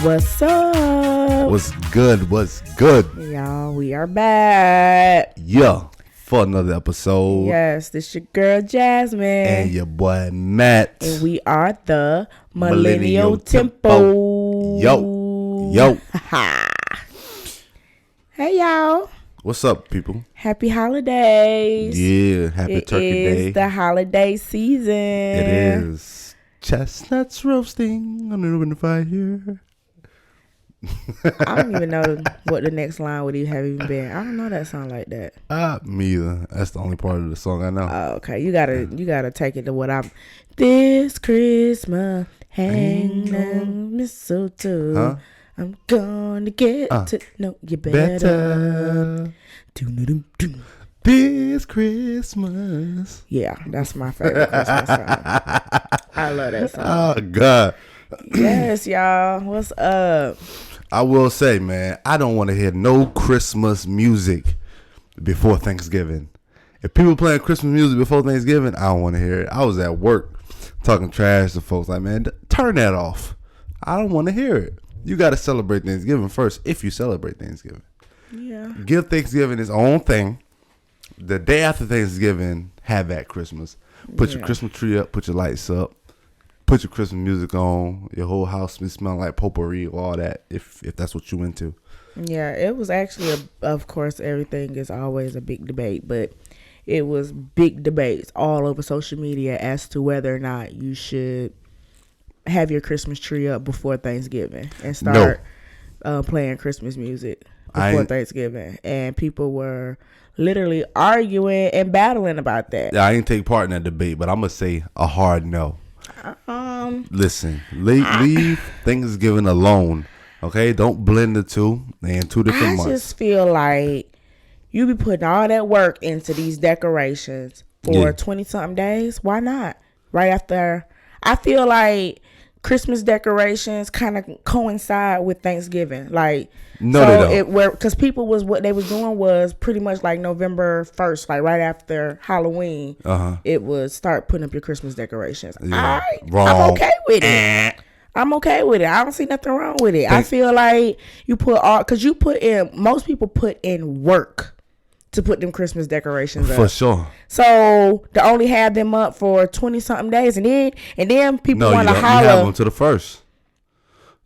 What's up? What's good? What's good? Y'all, we are back. Yeah, for another episode. Yes, this your girl Jasmine. And your boy Matt. And we are the Millennial Tempo. Yo. Hey, y'all. What's up, people? Happy holidays. Yeah, happy Turkey Day. It is the holiday season. It is. Chestnuts roasting on the fire. I don't even know what the next line would have even been. I don't know that song like that. Me either. That's the only part of the song I know. Oh, okay. You gotta take it to what I'm. This Christmas, hang on mistletoe. Huh? I'm gonna get to know you better. Doo-doo-doo-doo. This Christmas. Yeah, that's my favorite Christmas song. I love that song. Oh, God. Yes, y'all. What's up? I will say, man, I don't want to hear no Christmas music before Thanksgiving. If people playing Christmas music before Thanksgiving, I don't want to hear it. I was at work talking trash to folks like, man, turn that off. I don't want to hear it. You got to celebrate Thanksgiving first if you celebrate Thanksgiving. Yeah. Give Thanksgiving its own thing. The day after Thanksgiving, have at Christmas. Put your Christmas tree up, put your lights up. Put your Christmas music on. Your whole house be smelling like potpourri or all that, if that's what you into. Yeah, it was actually, of course, everything is always a big debate, but it was big debates all over social media as to whether or not you should have your Christmas tree up before Thanksgiving and start playing Christmas music before Thanksgiving. And people were literally arguing and battling about that. Yeah, I didn't take part in that debate, but I'm going to say a hard no. Listen, leave Thanksgiving alone, okay? Don't blend the two. They're in two different months. I just feel like you be putting all that work into these decorations for 20-something days. Why not? Right after, I feel like Christmas decorations kind of coincide with Thanksgiving. Like, no, so they don't. Because people what they was doing was pretty much like November 1st, like right after Halloween, it was start putting up your Christmas decorations. Yeah, I'm okay with it. I'm okay with it. I don't see nothing wrong with it. I feel like you put all, because most people put in work to put them Christmas decorations up. For sure. So to only have them up for 20-something days, and then people want to holler. You have them to the first.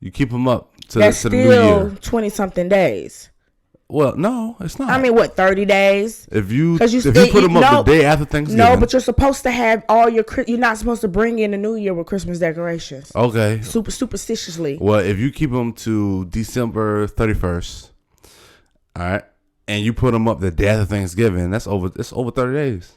You keep them up to the new year. That's still 20-something days. Well, no, it's not. I mean, what, 30 days? If you put them up the day after Thanksgiving. No, but you're supposed to have you're not supposed to bring in the new year with Christmas decorations. Okay. Superstitiously. Well, if you keep them to December 31st, all right, and you put them up the day after Thanksgiving, it's over 30 days.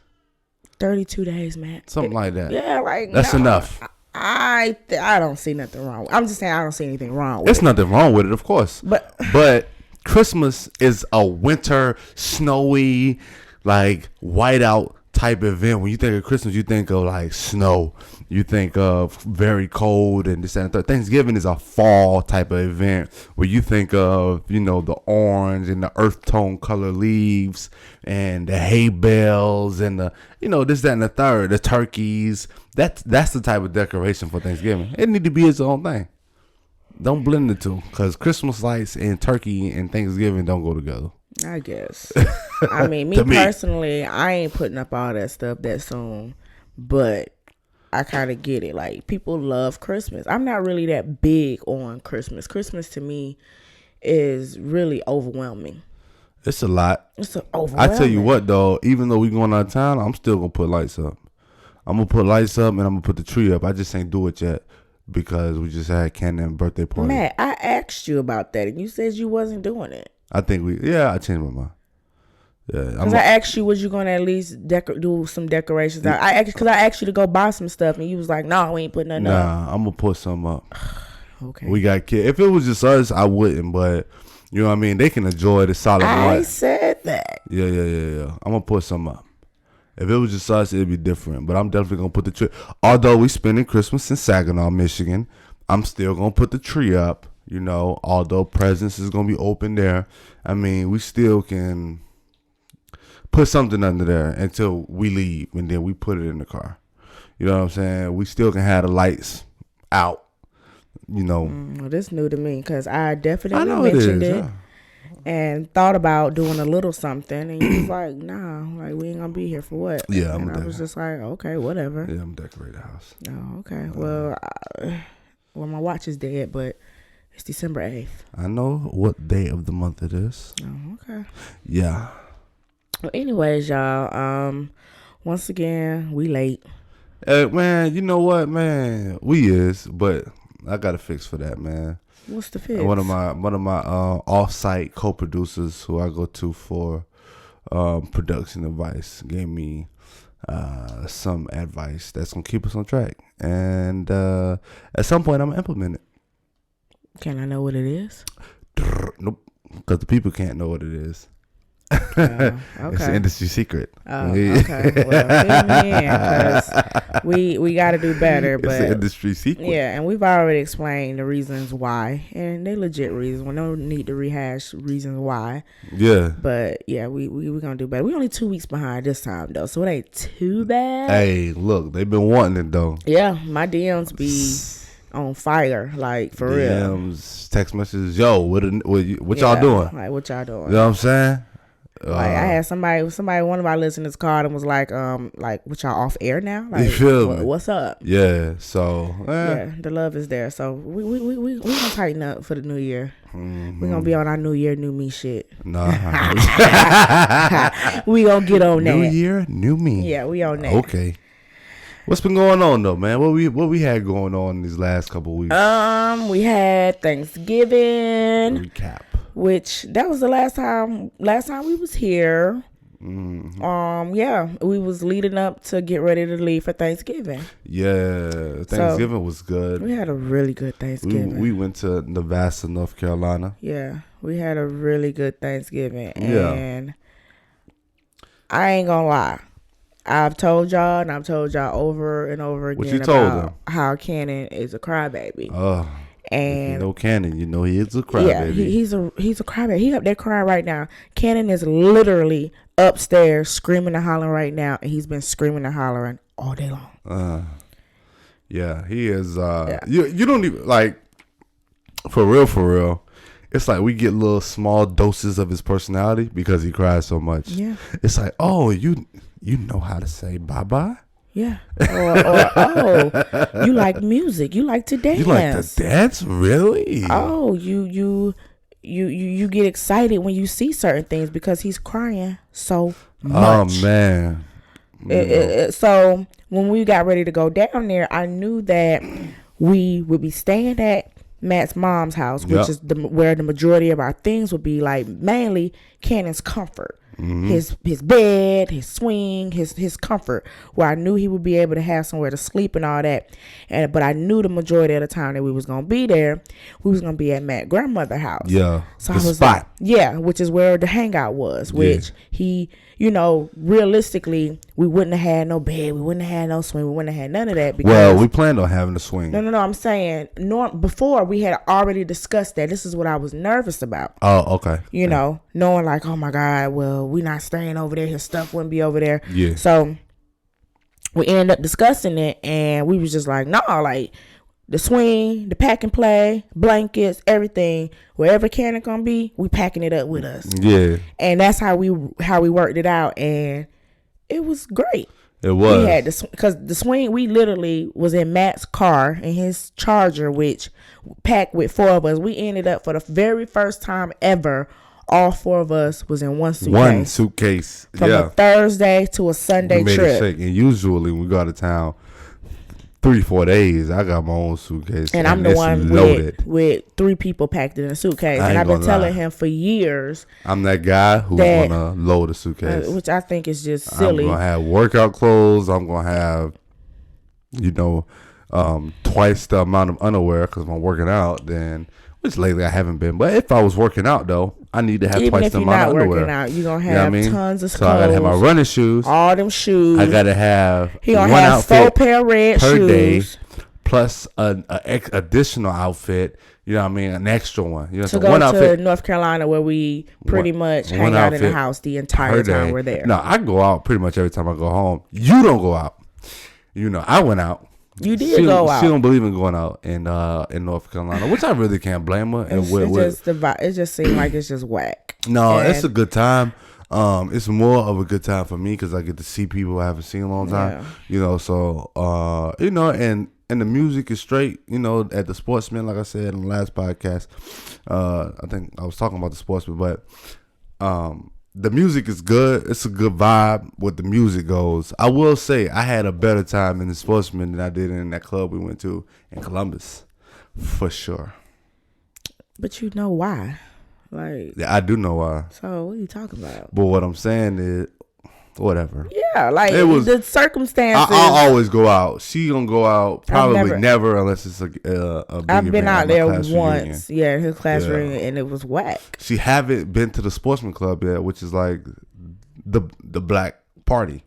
32 days, man. Something like that. Yeah, like that's enough. I don't see nothing wrong. I'm just saying I don't see anything wrong with it. There's nothing wrong with it, of course. But Christmas is a winter, snowy, like whiteout type event. When you think of Christmas, you think of like snow. You think of very cold and this and that. Thanksgiving is a fall type of event where you think of, the orange and the earth tone color leaves and the hay bales and the, this, that, and the third, the turkeys. That's the type of decoration for Thanksgiving. It need to be its own thing. Don't blend the two, because Christmas lights and turkey and Thanksgiving don't go together. I guess. I mean, me personally, I ain't putting up all that stuff that soon, but I kind of get it. Like, people love Christmas. I'm not really that big on Christmas. Christmas to me is really overwhelming. It's a lot. It's overwhelming. I tell you what, though, even though we going out of town, I'm still going to put lights up. I'm going to put lights up and I'm going to put the tree up. I just ain't do it yet because we just had Candace's birthday party. Matt, I asked you about that and you said you wasn't doing it. I think I changed my mind. Yeah, because I asked you, was you going to at least do some decorations? I asked you to go buy some stuff and you was like, no, we ain't putting nothing up. Nah, I'm going to put some up. Okay. We got kids. If it was just us, I wouldn't, but you know what I mean? They can enjoy the solid light. I said that. Yeah. I'm going to put some up. If it was just us, it'd be different. But I'm definitely going to put the tree. Although we spending Christmas in Saginaw, Michigan, I'm still going to put the tree up. Although presents is going to be open there. I mean, we still can put something under there until we leave. And then we put it in the car. You know what I'm saying? We still can have the lights out. Well, this new to me because I definitely mentioned it and thought about doing a little something, and you was like, "Nah, like we ain't gonna be here for what?" Yeah, and I was just like, "Okay, whatever." Yeah, I'm decorating the house. Oh, okay. Well, my watch is dead, but it's December 8th. I know what day of the month it is. Oh, okay. Yeah. Well, anyways, y'all. Once again, we late. Man, you know what, man? We is, but I got a fix for that, man. What's the fix? One of my off-site co-producers who I go to for production advice gave me some advice that's gonna keep us on track, and at some point I'm gonna implement it. Can I know what it is? Nope, because the people can't know what it is. Okay. It's an industry secret. Oh, okay. Well, fill me in, 'cause we got to do better. But it's an industry secret. Yeah, and we've already explained the reasons why, and they legit reasons. We don't need to rehash reasons why. Yeah. But yeah, we gonna do better. We only 2 weeks behind this time though, so it ain't too bad. Hey, look, they've been wanting it though. Yeah, my DMs be on fire, like for real. DMs, text messages, yo, what y'all doing? Like what y'all doing? You know what I'm saying? Like I had somebody, one of our listeners called and was like what y'all off air now? Like, you feel me? What's up? Yeah, so yeah, the love is there. So we gonna tighten up for the new year. Mm-hmm. We gonna be on our new year, new me shit. Nah. We gonna get on that. New year, new me. Yeah, we on that. Okay. What's been going on though, man? What we had going on these last couple of weeks? We had Thanksgiving. Recap. Which that was the last time we was here. Mm-hmm. Yeah, we was leading up to get ready to leave for Thanksgiving. Yeah, Thanksgiving was good. We had a really good Thanksgiving. We went to Nevada, North Carolina. Yeah, we had a really good Thanksgiving. And I ain't gonna lie. I've told y'all over and over again what you told them? How Cannon is a crybaby. And you know Cannon, you know he is a crybaby. Yeah, he's a crybaby. He up there crying right now. Cannon is literally upstairs screaming and hollering right now, and he's been screaming and hollering all day long. Yeah, he is. You don't even like for real. It's like we get little small doses of his personality because he cries so much. Yeah, it's like, oh, you know how to say bye-bye. Yeah. Or you like music. You like to dance. You like to dance? Really? Oh, you get excited when you see certain things because he's crying so much. Oh, man. So when we got ready to go down there, I knew that we would be staying at Matt's mom's house, which is where the majority of our things would be, like mainly Cannon's comfort. Mm-hmm. His bed, his swing, his comfort, where I knew he would be able to have somewhere to sleep and all that. But I knew the majority of the time that we was gonna be there, we was gonna be at Matt's grandmother's house. Yeah, so I was spot. Which is where the hangout was. Which he, realistically, we wouldn't have had no bed, we wouldn't have had no swing, we wouldn't have had none of that. Because we planned on having a swing. No. I'm saying before we had already discussed that. This is what I was nervous about. Oh, okay. Knowing like, oh my God, well, we not staying over there. His stuff wouldn't be over there. Yeah. So we ended up discussing it, and we was just like, nah, like the swing, the pack and play, blankets, everything, wherever Cannon gonna be, we packing it up with us. Yeah. And that's how we worked it out, and it was great. It was. We had because the swing, we literally was in Matt's car in his Charger, which packed with 4 of us. We ended up for the very first time ever. All 4 of us was in one suitcase. From a Thursday to a Sunday trip. And usually when we go out of town 3-4 days, I got my own suitcase. And I'm the one with 3 people packed in a suitcase. And I've been telling him for years. I'm that guy who's going to load a suitcase. Which I think is just silly. I'm going to have workout clothes. I'm going to have, twice the amount of underwear because I'm working out. Which lately I haven't been. But if I was working out, though, I need to have twice the amount of underwear. Even if you're not working out, you're going to have tons of clothes. So I got to have my running shoes. All them shoes. I got to have one outfit 4 pair of red per shoes. Day, plus an additional outfit. You know what I mean? An extra one. To go to North Carolina where we pretty much hang out in the house the entire time we're there. No, I go out pretty much every time I go home. You don't go out. I went out. You did go out. She don't believe in going out in North Carolina, which I really can't blame her. And it just seemed like it's just whack. No, it's a good time. It's more of a good time for me because I get to see people I haven't seen in a long time. Yeah. You know, so you know, and the music is straight. You know, at the Sportsman, like I said in the last podcast, I think I was talking about the Sportsman, but the music is good. It's a good vibe. What the music goes, I will say I had a better time in the Sportsman than I did in that club we went to in Columbus, for sure. But you know why? Like, yeah, I do know why. So what are you talking about? But what I'm saying is, whatever. Yeah, like it was, the circumstances. I'll always go out. She gonna go out probably never unless it's a big I've been out there once. Reunion. Yeah, his class reunion, and it was whack. She haven't been to the Sportsman Club yet, which is like the black party.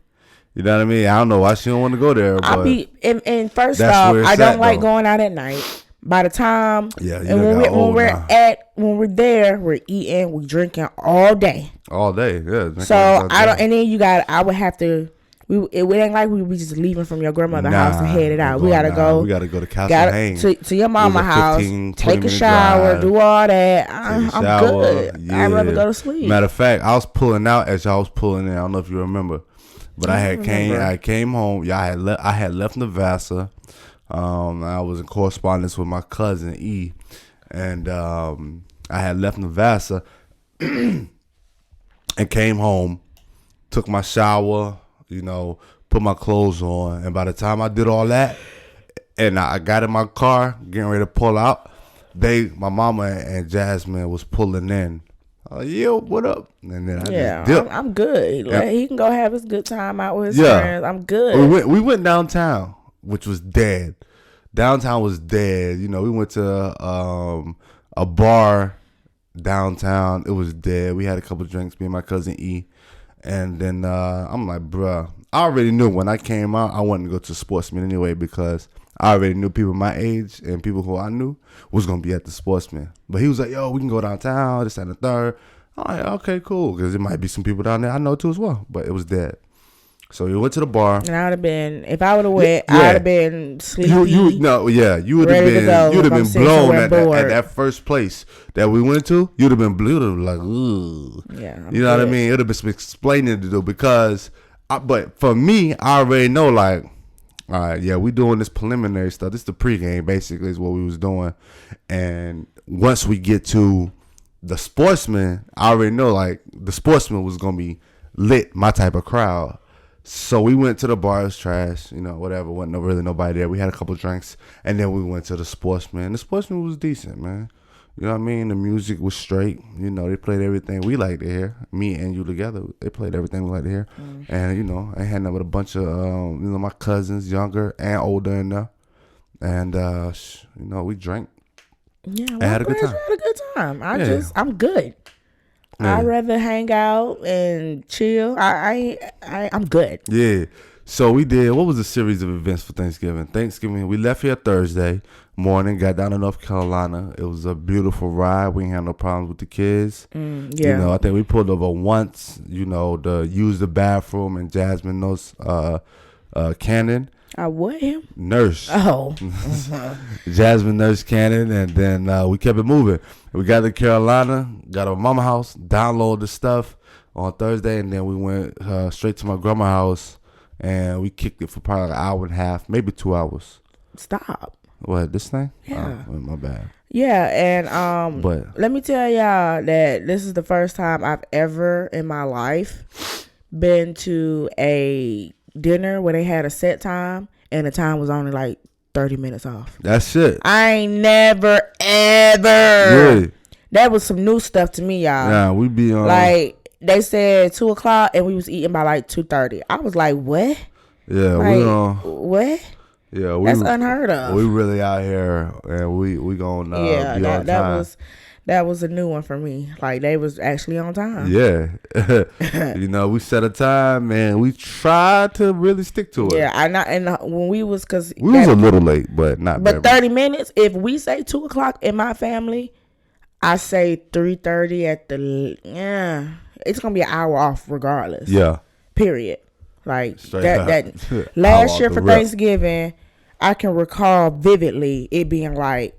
You know what I mean? I don't know why she don't want to go there. But and first off, I don't like going out at night. By the time, when we're there, we're eating, we're drinking all day. All day, yeah. So and then I would have to. It ain't like we just leaving from your grandmother's house and headed out. We gotta go. We gotta go to Castle Haynes to your mama's house. Take a shower, do all that. I'm good. Yeah. I'd rather go to sleep. Matter of fact, I was pulling out as y'all was pulling in. I don't know if you remember, but I came home. Yeah, I had left Navassa. I was in correspondence with my cousin E, and I had left Navassa and came home, took my shower, you know, put my clothes on, and by the time I did all that, and I got in my car getting ready to pull out, my mama and Jasmine was pulling in. Yo, what up? And then I just dipped. I'm good. Like, he can go have his good time out with his friends. I'm good. We went downtown, which was dead. Downtown was dead. You know, we went to a bar downtown. It was dead. We had a couple drinks, me and my cousin E. And then I'm like, bruh, I already knew when I came out, I wanted to go to Sportsman anyway because I already knew people my age and people who I knew was going to be at the Sportsman. But he was like, yo, we can go downtown, this and the third. I'm like, okay, cool, because there might be some people down there I know too as well. But it was dead. So we went to the bar. And I would have been, if I would have went, I would have been sleepy. You would have been blown at that first place that we went to. You'd have been blown, like, ooh. Yeah. You know what I mean? It would have been some explaining to do because, but for me, I already know, like, all right, yeah, we doing this preliminary stuff. This is the pregame, basically, is what we was doing. And once we get to the Sportsman, I already know, like, the Sportsman was going to be lit, my type of crowd. So we went to the bar. It was trash, you know, whatever. Wasn't really nobody there. We had a couple drinks, and then we went to the Sportsman. The Sportsman was decent, man. You know what I mean? The music was straight. You know, they played everything we like to hear. Me and you together, they played everything we like to hear. And, you know, I had with a bunch of, you know, my cousins, younger and older in there. And, you know, we drank. Yeah, well, I had a good time. I had a good time. I'm good. Yeah. I'd rather hang out and chill. I'm good. Yeah. So we did, what was a series of events for Thanksgiving? We left here Thursday morning, got down to North Carolina. It was a beautiful ride. We ain't had no problems with the kids. Yeah. You know, I think we pulled over once, you know, to use the bathroom, and Jasmine knows Cannon. What him? Nurse. Oh. Jasmine Nurse Cannon, and then we kept it moving. We got to Carolina, got our mama house, downloaded the stuff on Thursday, and then we went straight to my grandma's house, and we kicked it for probably an hour and a half, maybe 2 hours. Stop. What, this thing? Yeah. Oh, my bad. Yeah, and but let me tell y'all that this is the first time I've ever in my life been to a dinner where they had a set time and the time was only like 30 minutes off. That's it. I ain't never ever. Really? That was some new stuff to me, y'all. Yeah, we be on. Like they said 2:00 and we was eating by like 2:30. I was like, what? Yeah, like, we on. What? Yeah, that's unheard of. We really out here, and we gonna be on time. That was a new one for me. Like, they was actually on time. Yeah. You know, we set a time, and we tried to really stick to it. Yeah, when we was, because... We was a little late, but not But 30 minutes, if we say 2:00 in my family, I say 3:30 at the... Yeah, it's going to be an hour off regardless. Yeah. Period. Like, that last year for Thanksgiving, I can recall vividly it being like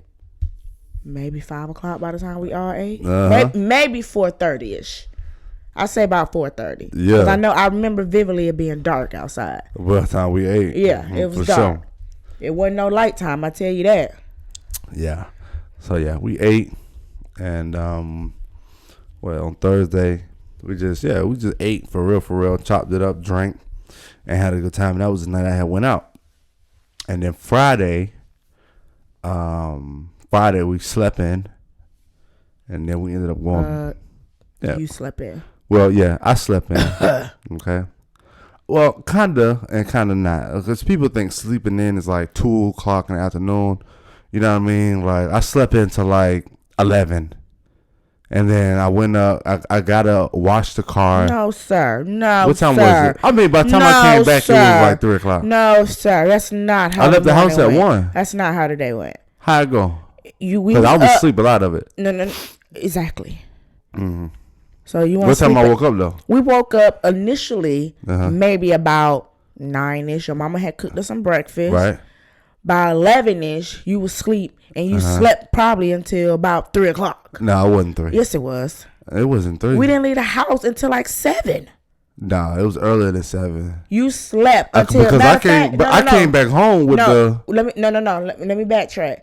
maybe 5 o'clock by the time we all ate. Maybe 4:30 ish. I say about 4:30. Yeah. Because I remember vividly it being dark outside. By the time we ate. Yeah, it was dark. Sure. It wasn't no light time, I tell you that. Yeah. So yeah, we ate, and on Thursday we just ate for real, chopped it up, drank, and had a good time. And that was the night I had went out. And then Friday we slept in, and then we ended up going. You slept in. Well, yeah, I slept in. Okay. Well, kinda and kinda not, because people think sleeping in is like 2 o'clock in the afternoon. You know what I mean? Like I slept into like 11, and then I went up. I gotta wash the car. No, sir. No, what time sir. was it? I mean, by the time I came back, sir. It was like 3 o'clock. No, sir. That's not how. I left the house at 1. That's not how the day went. How it go? Because I was asleep a lot of it. No, exactly. Mm-hmm. So you want? What time I woke up though? We woke up initially maybe about 9ish. Your mama had cooked us some breakfast. Right. By 11ish, you was asleep and you slept probably until about 3 o'clock. No, it wasn't 3. Yes, it was. It wasn't 3. We didn't leave the house until like 7. No, it was earlier than 7. You slept until because I came back home with Let me backtrack.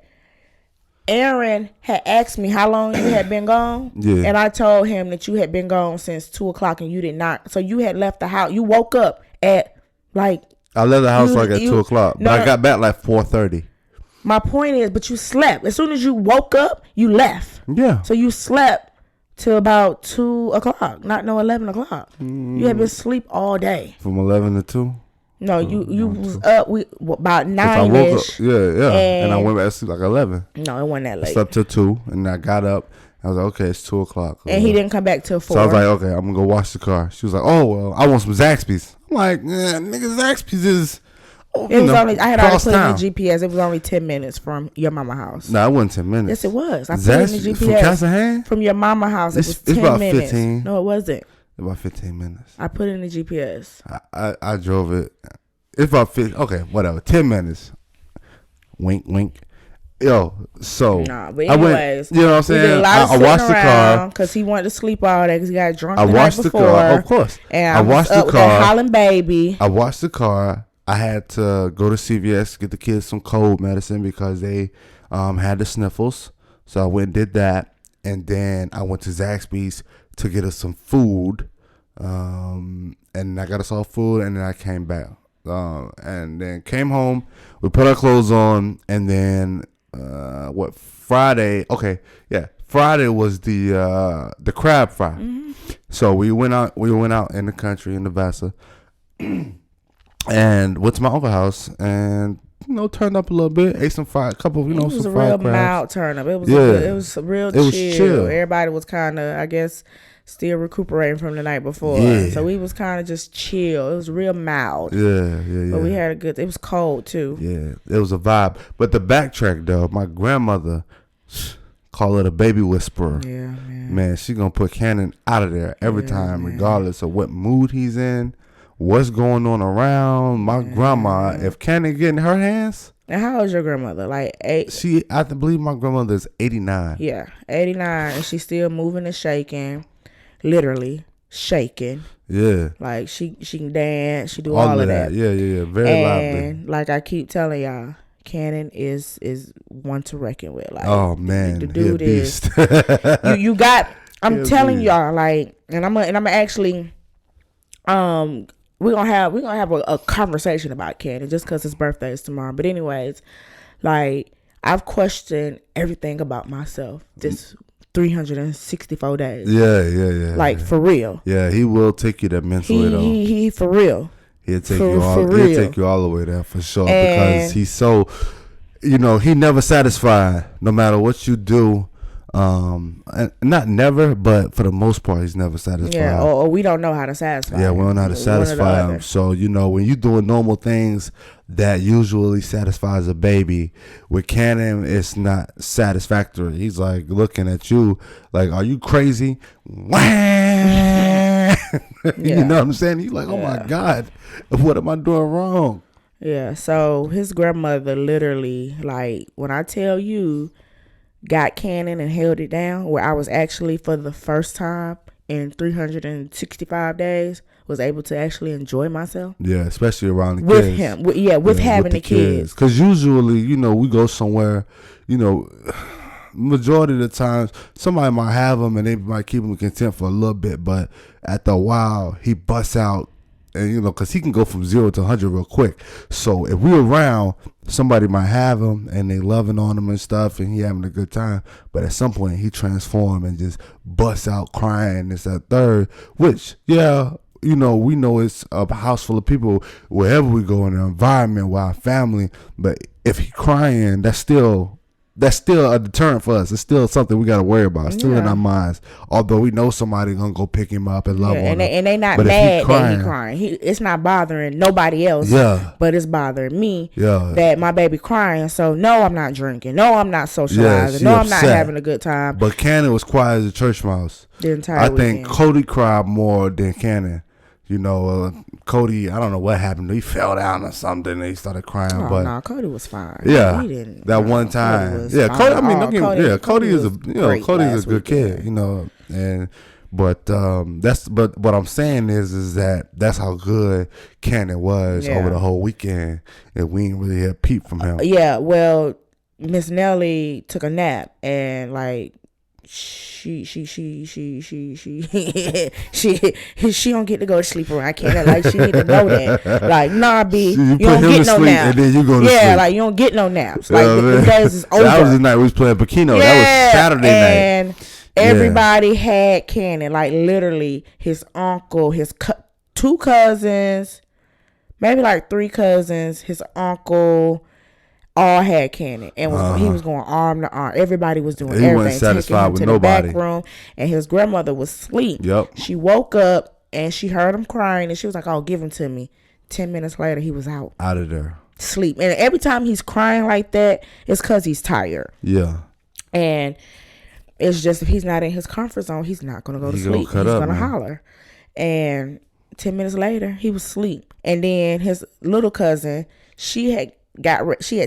Aaron had asked me how long you had been gone. Yeah. And I told him that you had been gone since 2 o'clock and you did not. So you had left the house. You woke up at like. I left the house at 2 o'clock. But I got back like 4:30. My point is, but you slept. As soon as you woke up, you left. Yeah. So you slept till about 2 o'clock. Not 11 o'clock. You had been asleep all day. From 11 to 2? No, you was up about 9ish. Yeah. And I went back to sleep like 11. No, it wasn't that late. I slept till 2, and I got up. I was like, okay, it's 2 o'clock. And he didn't come back till 4. So I was like, okay, I'm going to go wash the car. She was like, oh, well, I want some Zaxby's. I'm like, nigga, Zaxby's is... It was only, I had already put in the GPS. It was only 10 minutes from your mama house. No, it wasn't 10 minutes. Yes, it was. I put in the GPS. From Castlehan? From your mama house. It was 10 it's about minutes. 15. No, it wasn't. About 15 minutes. I put in the GPS. I drove it. It's about 15. Okay, whatever. 10 minutes. Wink, wink. Yo, so nah, but anyways, you know what I'm saying? I washed the car because he wanted to sleep all day because he got drunk. I washed the car, of course. And I washed the car. Holland baby. I washed the car. I had to go to CVS get the kids some cold medicine because they had the sniffles. So I went and did that, and then I went to Zaxby's to get us some food, and I got us all food, and then I came back, and then came home. We put our clothes on, and then. Friday? Okay, yeah. Friday was the crab fry. Mm-hmm. So we went out in the country in Nevada, and went to my uncle's house and turned up a little bit, ate some fried couple, some fried crabs. It was a real mild turn up. It was real chill. Everybody was kind of, I guess, still recuperating from the night before. Yeah. So we was kind of just chill. It was real mild. Yeah. But we had it was cold too. Yeah, it was a vibe. But the backtrack though, my grandmother, call it a baby whisperer. Yeah, man, she gonna put Cannon out of there every time, regardless of what mood he's in, what's going on around. My grandma, if Cannon get in her hands. And how old is your grandmother? Like 8? I believe my grandmother is 89. Yeah, 89, and she's still moving and shaking. Literally shaking. Yeah. Like she can dance, she do all of that. Yeah. Very lively. And like I keep telling y'all, Cannon is one to reckon with. Like, oh man, the dude is. you got. I'm telling y'all, like, and I'm gonna actually, we're gonna have a conversation about Cannon just because his birthday is tomorrow. But anyways, like I've questioned everything about myself this 364 days. Yeah. Like for real. Yeah, he will take you there mentally though. He for real. He'll take you all. He'll take you all the way there for sure because he's so. He never satisfied. No matter what you do, and not never, but for the most part, he's never satisfied. Yeah, or we don't know how to satisfy. Yeah, we don't know how to satisfy him. So when you're doing normal things that usually satisfies a baby, with Cannon, it's not satisfactory. He's like looking at you like, "Are you crazy?" You know what I'm saying? He's like, "Oh my God, what am I doing wrong?" Yeah, so his grandmother literally, like, when I tell you, got Cannon and held it down, where I was actually, for the first time in 365 days, was able to actually enjoy myself. Yeah, especially around the with kids. him. With having the kids. Because usually, we go somewhere, you know, majority of the times, somebody might have them and they might keep them content for a little bit, but after a while, he busts out. And, because he can go from 0 to 100 real quick. So if we're around, somebody might have him and they loving on him and stuff and he having a good time. But at some point, he transform and just busts out crying. This, that, third. Which, yeah, we know it's a house full of people wherever we go in the environment with our family. But if he crying, that's still a deterrent for us. It's still something we got to worry about. It's still in our minds. Although we know somebody gonna go pick him up and love on him. And they not mad that he crying. It's not bothering nobody else. Yeah. But it's bothering me. Yeah. That my baby crying. So no, I'm not drinking. No, I'm not socializing. No, I'm not having a good time. But Cannon was quiet as a church mouse. The entire weekend. I think Cody cried more than Cannon. Cody, I don't know what happened. He fell down or something and he started crying. Oh, no, Cody was fine. Yeah, he didn't. That one time. Yeah, Cody. I mean, Cody is Cody's a good kid. But what I'm saying is that that's how good Cannon was over the whole weekend, and we didn't really have peep from him. Yeah, well, Miss Nelly took a nap and like. She don't get to go to sleep around Cannon. Like, she need to know that. Like, nah, B, you don't get no nap. And then you go to sleep. Like, you don't get no naps. Like, the days is over. That was the night we was playing Pacino. That was Saturday night. And everybody had Cannon. Like, literally, his uncle, his two cousins, maybe like 3 cousins, his uncle, all had Cannon, and he was going arm to arm. Everybody was doing everything. He wasn't satisfied with nobody. The back room, and his grandmother was asleep. Yep. She woke up and she heard him crying, and she was like, "Oh, give him to me." 10 minutes later, he was out of there, sleep. And every time he's crying like that, it's because he's tired. Yeah. And it's just, if he's not in his comfort zone, he's not gonna go to sleep. He's gonna holler. And 10 minutes later, he was asleep. And then his little cousin, she had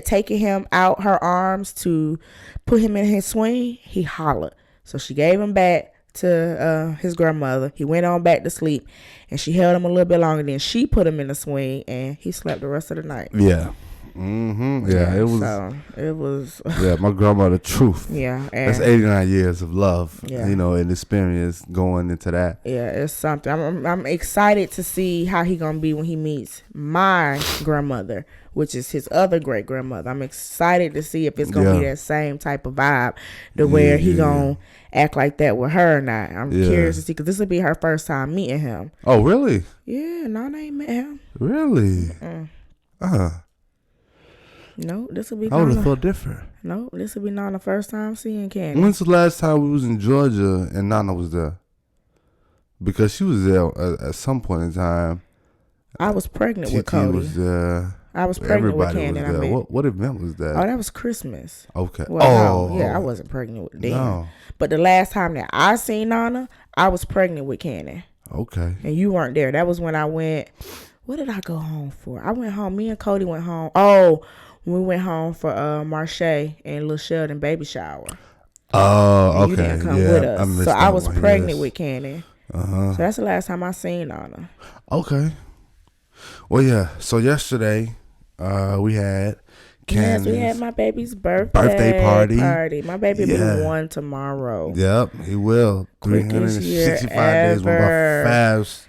taken him out her arms to put him in his swing. He hollered, so she gave him back to his grandmother. He went on back to sleep, and she held him a little bit longer. Then she put him in the swing, and he slept the rest of the night. Yeah. Yeah, it was. So it was. Yeah, my grandmother, truth. Yeah, that's 89 years of love. Yeah. And experience going into that. Yeah, it's something. I'm excited to see how he gonna be when he meets my grandmother, which is his other great grandmother. I'm excited to see if it's gonna be that same type of vibe, to where he gonna act like that with her or not. I'm curious to see, because this will be her first time meeting him. Oh, really? Yeah, Nana ain't met him. Really? No, this will be. I would have felt different. No, this will be Nana's first time seeing Candy. When's the last time we was in Georgia and Nana was there? Because she was there at some point in time. I was pregnant with Cody. Was there. I was pregnant with Candy. What event was that? Oh, that was Christmas. Okay. Well, I wasn't pregnant with them. No. But the last time that I seen Nana, I was pregnant with Candy. Okay. And you weren't there. That was when I went. What did I go home for? I went home. Me and Cody went home. Oh, we went home for Marche and Lil Sheldon baby shower. Oh, okay. You didn't come with us. So I was pregnant with Candy. So that's the last time I seen Nana. Okay. Well, yeah. So yesterday, we had Candace. Yes, we had my baby's birthday party. My baby will be 1 tomorrow. Yep, he will. 365 days went by fast.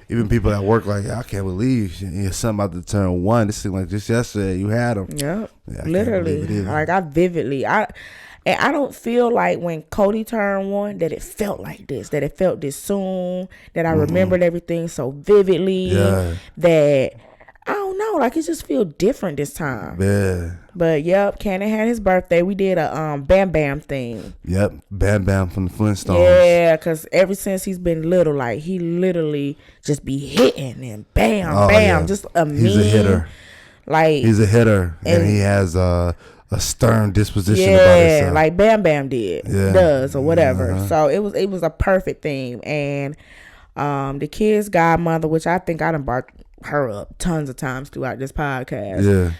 Even people at work like, I can't believe your son about to turn 1. This seemed like just yesterday you had him. Yep, literally. Like, I don't feel like when Cody turned 1 that it felt like this, that it felt this soon, that I remembered everything so vividly, that I don't know, like, it just feel different this time. Yeah. But yep, Cannon had his birthday. We did a Bam Bam thing. Yep, Bam Bam from the Flintstones. Yeah, because ever since he's been little, like, he literally just be hitting and bam, just a mean. He's a hitter. Like, he's a hitter, and he has a stern disposition about himself. Like Bam Bam does or whatever. So it was a perfect theme. And the kid's godmother, which I think I done brought her up tons of times throughout this podcast. Yeah.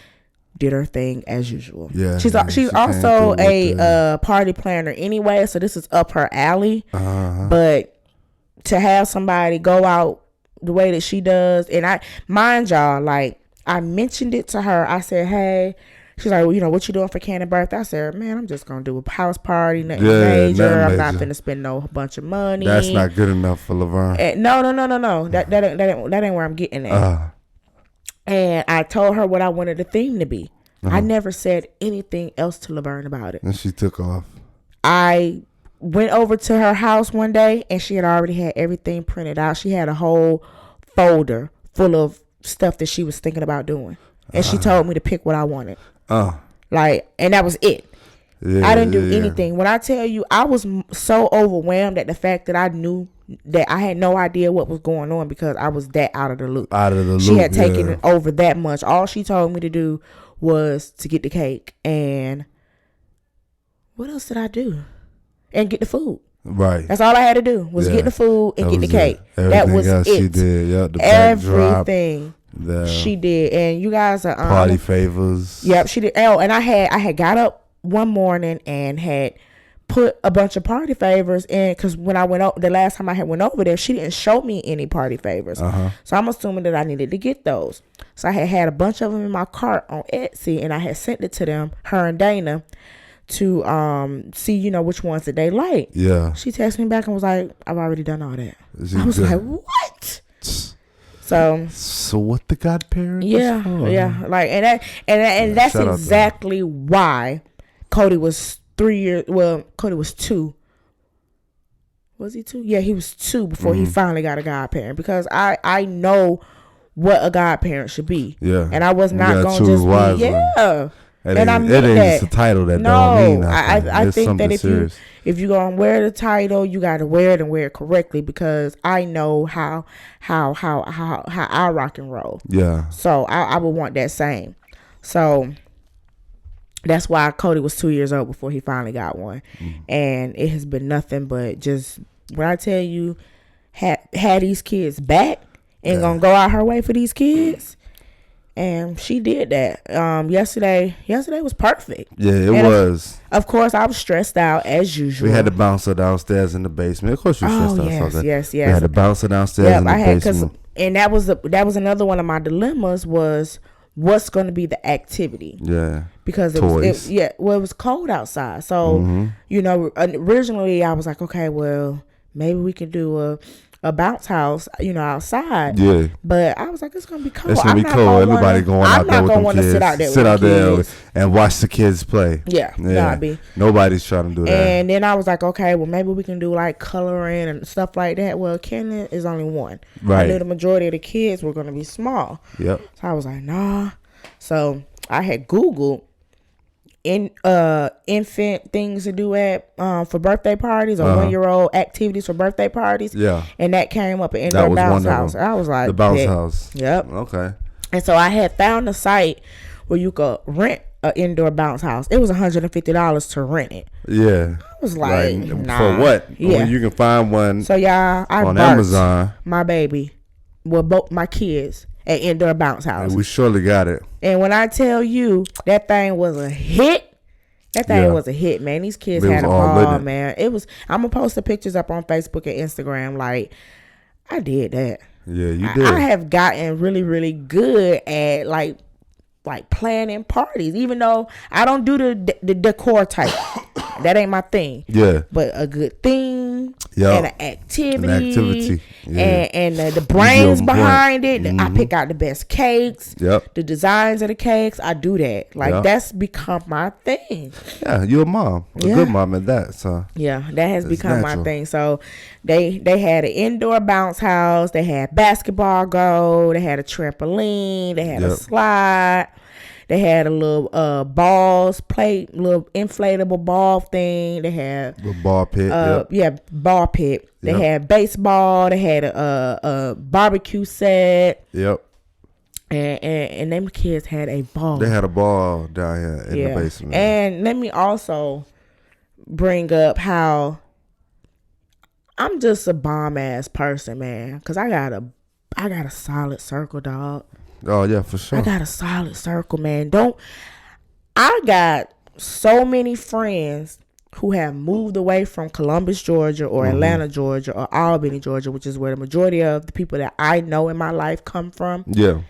Did her thing as usual. Yeah. She's also a party planner anyway, so this is up her alley. But to have somebody go out the way that she does, and mind y'all, like, I mentioned it to her. I said, hey. She's like, well, you know, what you doing for Candace's birthday? I said, man, I'm just going to do a house party, nothing major. I'm not finna spend no bunch of money. That's not good enough for Laverne. No. That ain't where I'm getting at. And I told her what I wanted the theme to be. I never said anything else to Laverne about it. And she took off. I went over to her house one day, and she had already had everything printed out. She had a whole folder full of stuff that she was thinking about doing. And she told me to pick what I wanted. Like, and that was it. I didn't do anything. When I tell you, I was so overwhelmed at the fact that I knew that I had no idea what was going on because I was that out of the loop. She had taken it over that much. All she told me to do was to get the cake. And what else did I do? And get the food. Right. That's all I had to do was get the food and get the cake. That was it. She did. Yep, the everything. She did. And you guys are party favors. Yep, she did. Oh, and I had got up one morning and had put a bunch of party favors in, because when I went up the last time I had went over there, she didn't show me any party favors. So I'm assuming that I needed to get those. So I had a bunch of them in my cart on Etsy, and I had sent it to them, her and Dana, to see, you know, which ones that they like. Yeah. She texted me back and was like, I've already done all that. I was like, what? So what the godparent? Yeah, like, and that's exactly why Cody was 3 years. Well, Cody was 2. Was he 2? Yeah, he was 2 before he finally got a godparent, because I know what a godparent should be. Yeah, and I was not going to just be And I mean it ain't just a title that don't mean nothing. I think that if you gonna wear the title, you gotta wear it and wear it correctly, because I know how I rock and roll. Yeah. So I would want that same. So that's why Cody was 2 years old before he finally got one, and it has been nothing but just, when I tell you, had these kids back and gonna go out her way for these kids. And she did that. Yesterday was perfect. Yeah, it was. Of course, I was stressed out as usual. We had to bounce her downstairs in the basement. Of course, you stressed out. Yes. We had to bounce her downstairs in the basement. And that was another one of my dilemmas, was what's going to be the activity. Yeah. Because it was cold outside. So, you know, originally I was like, okay, well, maybe we can do a bounce house, you know, outside. Yeah. But I was like, it's gonna be cold. It's gonna be cold. Everybody going out there with them kids. Sit out there and watch the kids play. Yeah. Nobody's trying to do that. And then I was like, okay, well, maybe we can do like coloring and stuff like that. Well, Kenan is only 1. Right. I knew the majority of the kids were gonna be small. Yep. So I was like, nah. So I had Googled infant things to do at for birthday parties, or 1-year-old activities for birthday parties. Yeah. And that came up, an indoor bounce house. I was like, the bounce house. Yep. Okay. And so I had found a site where you could rent an indoor bounce house. It was $150 to rent it. Yeah. I was like, nah. For what? Yeah. When you can find one. So y'all, I on Amazon. My baby, well, both my kids, at indoor bounce house. And we surely got it. And when I tell you that thing was a hit, was a hit, man. These kids had a ball, man. It was. I'm gonna post the pictures up on Facebook and Instagram. Like, I did that. Yeah, you did. I have gotten really, really good at like planning parties, even though I don't do the decor type. That ain't my thing. Yeah. But a good theme and an activity. Yeah. And the brains behind it. I pick out the best cakes. Yep. The designs of the cakes. I do that. Like, that's become my thing. Yeah, you're a mom. A good mom at that. So yeah, that has become natural. My thing. So they had an indoor bounce house. They had basketball goal. They had a trampoline. They had a slide. They had a little little inflatable ball thing. They had a ball pit. Ball pit. They had baseball. They had a barbecue set. Yep. And them kids had a ball. They had a ball down here in the basement. And let me also bring up how I'm just a bomb ass person, man. 'Cause I got a got a solid circle, dog. Oh yeah, for sure. I got a solid circle, man. I got so many friends who have moved away from Columbus, Georgia, or Atlanta, Georgia, or Albany, Georgia, which is where the majority of the people that I know in my life come from. Yeah.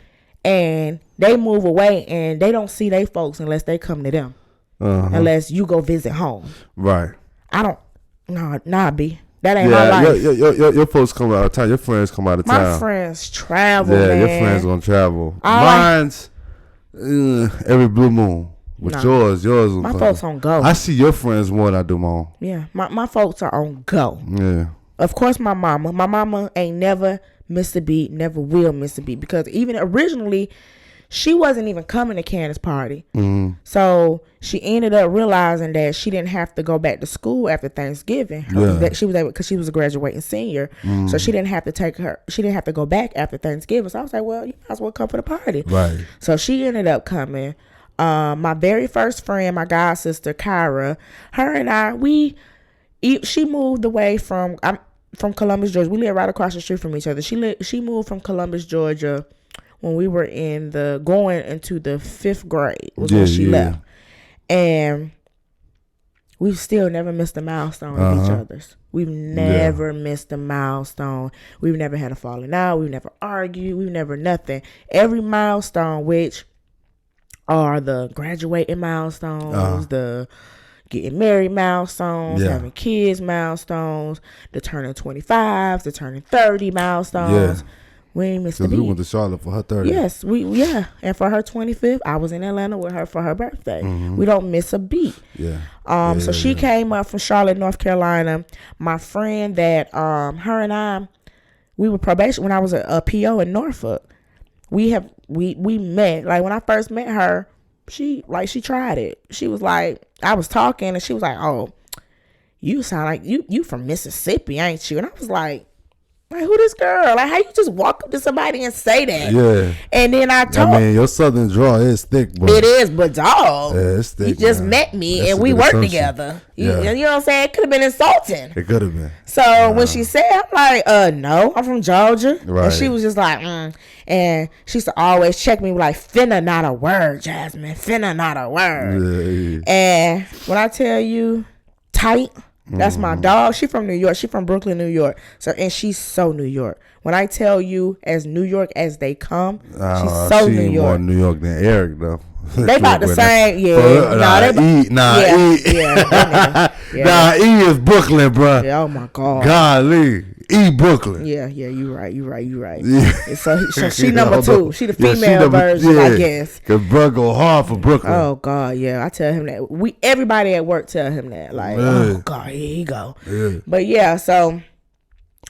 And they move away and they don't see their folks unless they come to them. Unless you go visit home. Right. I don't. Nah, B. That ain't my life. Your folks come out of town. Your friends come out of town. My friends travel, yeah, man. Your friends gonna travel. Mine's every blue moon. With yours my folks on go. I see your friends more than I do my own. Yeah, my folks are on go. Yeah. Of course, my mama ain't never missed a beat, never will miss a beat, because even originally, she wasn't even coming to Candace's party. So she ended up realizing that she didn't have to go back to school after Thanksgiving. She was able, because she was a graduating senior, so she didn't have to she didn't have to go back after Thanksgiving. So I was like, well, you might as well come for the party. Right. So she ended up coming. My very first friend, my god sister Kyra, her and I, she moved away from Columbus, Georgia. We live right across the street from each other. She moved from Columbus, Georgia, when we were going into the 5th grade was when she left. And we've still never missed a milestone of each other's. We've never missed a milestone. We've never had a falling out. We've never argued. We've never nothing. Every milestone, which are the graduating milestones, the getting married milestones, having kids milestones, the turning 25s, the turning 30 milestones. We ain't missed a beat. We went to Charlotte for her 30th. Yes, and for her 25th, I was in Atlanta with her for her birthday. We don't miss a beat. So she came up from Charlotte, North Carolina. My friend that her and I, we were probation when I was a PO in Norfolk. We met. Like when I first met her, she tried it. She was like, I was talking and she was like, "Oh, you sound like you from Mississippi, ain't you?" And I was like, who this girl? Like, how you just walk up to somebody and say that? Yeah. And then I mean, your southern draw is thick, bro. It is, but dog. Yeah, it's thick. You just met me and we worked together. You know what I'm saying? It could have been insulting. It could have been. So when she said, I'm like, no, I'm from Georgia. Right. And she was just like, And she used to always check me like, finna not a word, Jasmine. Finna not a word. Yeah. And when I tell you, tight. That's my dog. She from New York. She from Brooklyn, New York. So, and she's so New York. When I tell you, as New York as they come, she's so New York. More New York than Eric, though. They about the same, E is Brooklyn, bro. Yeah, oh my God. Golly. Brooklyn. Yeah, you right. Yeah. So she number 2. She the female version, I guess. Cause bro go hard for Brooklyn. Oh God, yeah. I tell him that. Everybody at work tell him that. Like, oh God, here he go. Yeah. But yeah, so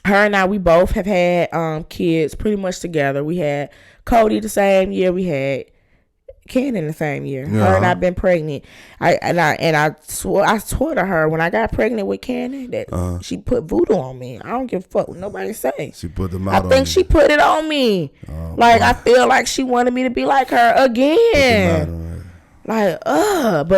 her and I, we both have had kids pretty much together. We had Cody the same year. We had Ken in the same year. Her and I've been pregnant. I swore to her when I got pregnant with Cannon that she put voodoo on me. I don't give a fuck what nobody say. She put them out. I think she put it on me. I feel like she wanted me to be like her again. But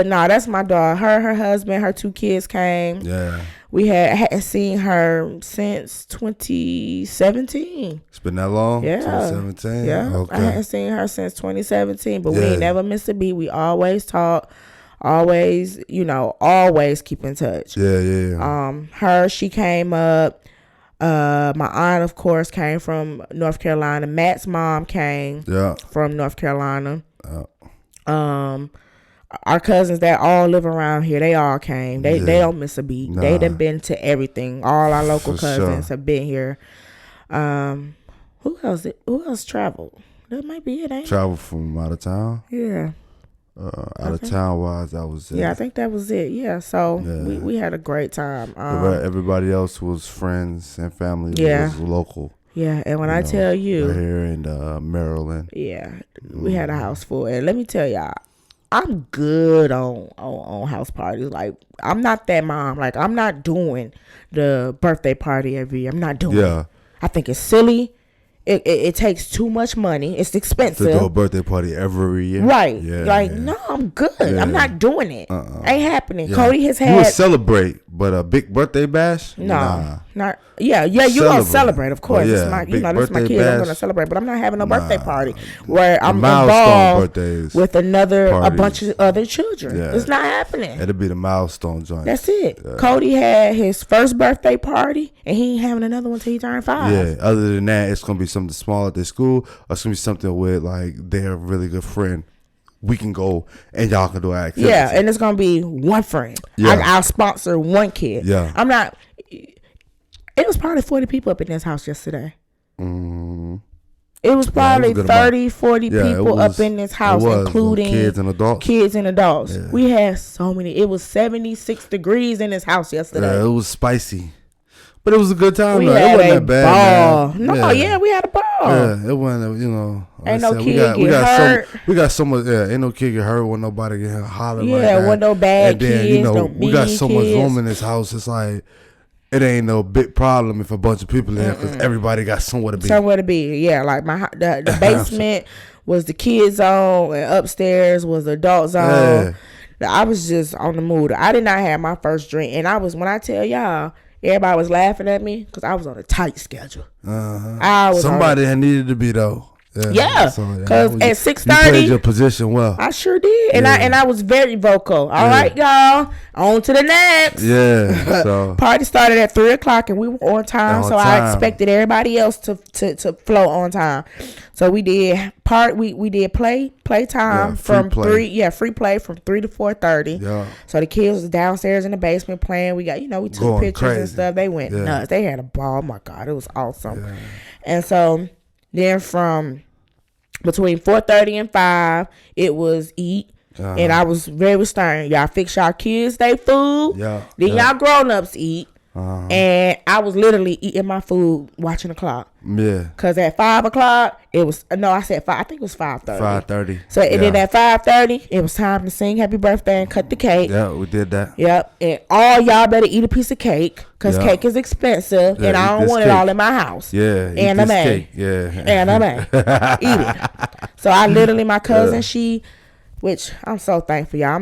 no, that's my dog. Her husband, her 2 kids came. Yeah. We hadn't seen her since 2017. It's been that long? Yeah. 2017? Yeah. Okay. I hadn't seen her since 2017, but we ain't never missed a beat. We always talk, always keep in touch. Yeah. She came up. My aunt, of course, came from North Carolina. Matt's mom came from North Carolina. Our cousins that all live around here, they all came. They don't miss a beat. They done been to everything. All our local cousins have been here. Who else traveled? That might be it, ain't it? Traveled from out of town? Yeah. Out of town wise, that was it. Yeah, I think that was it. Yeah, so we had a great time. Everybody else was friends and family. Was local. Yeah, and when I tell you, here in Maryland. Yeah, we had a house full, and let me tell y'all, I'm good on house parties. Like, I'm not that mom. Like, I'm not doing the birthday party every year. I'm not doing it. I think it's silly. It takes too much money. It's expensive to do a birthday party every year. Right. Yeah, like, no, I'm good. Yeah. I'm not doing it. Ain't happening. Yeah. Cody has had. You would celebrate, but a big birthday bash? No. Nah. Not. Yeah. You're going to celebrate, of course. Yeah, This is my kid. I'm going to celebrate. But I'm not having a birthday party where I'm involved with a bunch of other children. Yeah. It's not happening. It'll be the milestone joint. That's it. Yeah. Cody had his first birthday party, and he ain't having another one till he turned 5. Yeah. Other than that, it's going to be something small at their school, or it's going to be something with, like, their really good friend. We can go and y'all can do our activity. Yeah, and it's going to be one friend. Yeah. I'll sponsor one kid. Yeah. I'm not. It was probably 40 people up in this house yesterday. It was probably 30, 40 people up in this house, including kids and adults. Yeah. We had so many. It was 76 degrees in this house yesterday. Yeah, it was spicy. But it was a good time. We though. had it wasn't a that bad. Ball. Man. No, yeah, we had a ball. Yeah, it wasn't, Ain't no kid get hurt. We got so much, ain't no kid get hurt when nobody get hollering like that. Yeah, with no bad kids, no we got so much room in this house. It's like, it ain't no big problem if a bunch of people in here because everybody got somewhere to be. Yeah, like the basement was the kids zone and upstairs was the adult zone. Yeah. I was just on the mood. I did not have my first drink, and when I tell y'all, everybody was laughing at me because I was on a tight schedule. Somebody had needed to be though. Yeah, because at 6:30, you played your position well. I sure did, and I was very vocal. All right, y'all, on to the next. Yeah, so party started at 3:00 and we were on time, I expected everybody else to flow on time. So we did we did play time from 3 free play from 3 to 4:30. Yeah. So the kids was downstairs in the basement playing. We got we took going pictures crazy. And stuff. They went nuts. They had a ball. Oh my God, it was awesome. Yeah. And so then from between 4:30 and 5, it was eat. And I was very stern. Y'all fix y'all kids they food. Yeah. Then y'all grown-ups eat. And I was literally eating my food, watching the clock. Yeah. Cause at 5:00 it was I said 5. I think it was 5:30. 5:30. So and then at 5:30 it was time to sing happy birthday and cut the cake. Yeah, we did that. Yep. And all y'all better eat a piece of cake, cause cake is expensive, and I don't want it all in my house. Yeah. And I'm cake. Yeah. And I'm eat it. So I literally, my cousin, which I'm so thankful, y'all.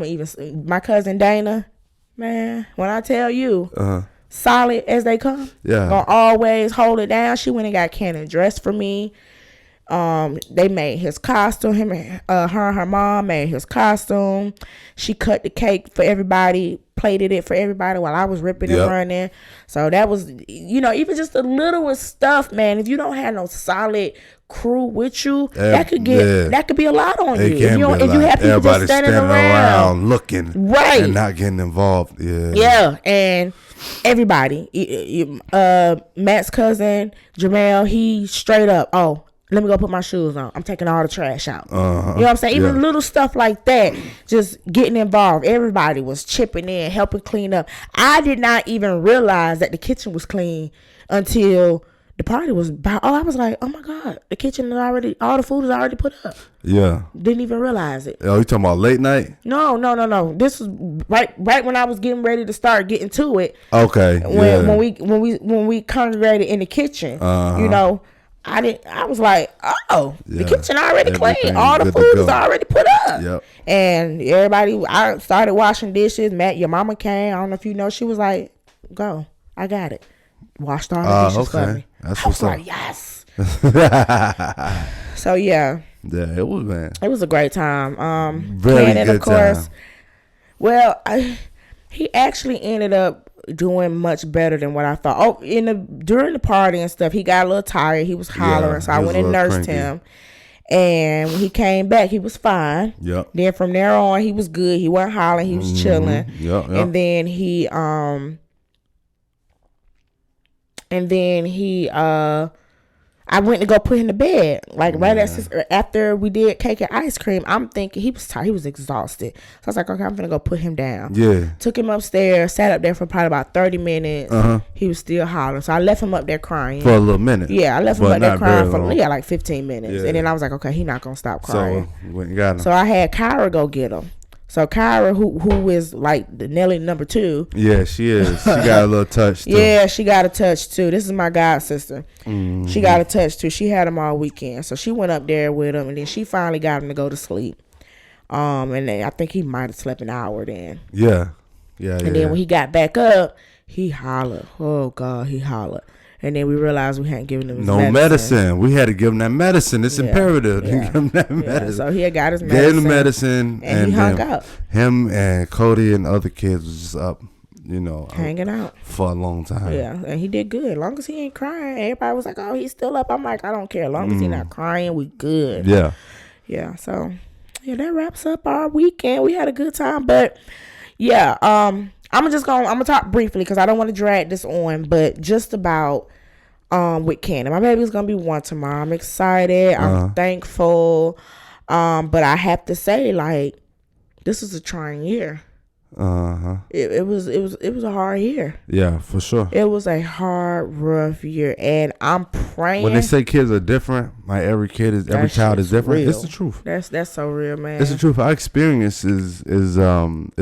My cousin Dana, man. When I tell you. Solid as they come. Yeah. Gonna always hold it down. She went and got Cannon dressed for me. They made his costume. Her and her mom made his costume. She cut the cake for everybody, plated it for everybody while I was ripping and running. So that was, even just the littlest stuff, man. If you don't have no solid crew with you, that could be a lot on you. If you have people just standing around looking, right, and not getting involved. Yeah, and everybody, Matt's cousin Jamel, he straight up, let me go put my shoes on. I'm taking all the trash out. You know what I'm saying? Even little stuff like that, just getting involved. Everybody was chipping in, helping clean up. I did not even realize that the kitchen was clean until the party was about. I was like, oh my God, the kitchen is all the food is already put up. Yeah. Didn't even realize it. Oh, you talking about late night? No. This was right when I was getting ready to start getting to it. Okay. When we congregated in the kitchen, I was like, the kitchen already clean. All the food is already put up. Yep. And everybody, I started washing dishes. Matt, your mama came. I don't know if you know. She was like, go. I got it. Washed all the dishes for me. That's I was what's up. like, yes. So, yeah. Yeah, it was, man. It was a great time. Very good of course, time. Well, he actually ended up doing much better than what I thought. During the party and stuff, he got a little tired. He was hollering, so I went and nursed him. And when he came back, he was fine. Yep. Then from there on, he was good. He wasn't hollering. He was chilling. Yep. And then he I went to go put him to bed. Like right after we did cake and ice cream, I'm thinking he was tired. He was exhausted. So I was like, okay, I'm gonna go put him down. Yeah. Took him upstairs, sat up there for probably about 30 minutes. He was still hollering. So I left him up there crying. For a little minute. Yeah, I left him up there crying for like 15 minutes. Yeah. And then I was like, okay, he's not gonna stop crying. So went and got him. So I had Kyra go get him. So Kyra, who is like the Nelly number 2. Yeah, she is. She got a little touch too. Yeah, she got a touch too. This is my god sister. Mm-hmm. She got a touch too. She had him all weekend, so she went up there with him, and then she finally got him to go to sleep. And then I think he might have slept an hour then. Yeah. And then when he got back up, he hollered. Oh God, he hollered. And then we realized we hadn't given him his medicine. We had to give him that medicine. It's imperative to give him that medicine. So he had got his medicine. Gave him the medicine. And he hung up. Him and Cody and other kids was just up, hanging out for a long time. Yeah, and he did good. As long as he ain't crying. Everybody was like, oh, he's still up. I'm like, I don't care. As long as he's not crying, we good. Yeah. Yeah, so, that wraps up our weekend. We had a good time. But, yeah, I'm gonna talk briefly because I don't want to drag this on, but just about with Cannon. My baby's gonna be 1 tomorrow. I'm excited. I'm thankful. But I have to say, like, this is a trying year. It was a hard year. Yeah, for sure. It was a hard, rough year, and I'm praying. When they say kids are different, like every child is different. Real. It's the truth. That's so real, man. It's the truth. Our experience is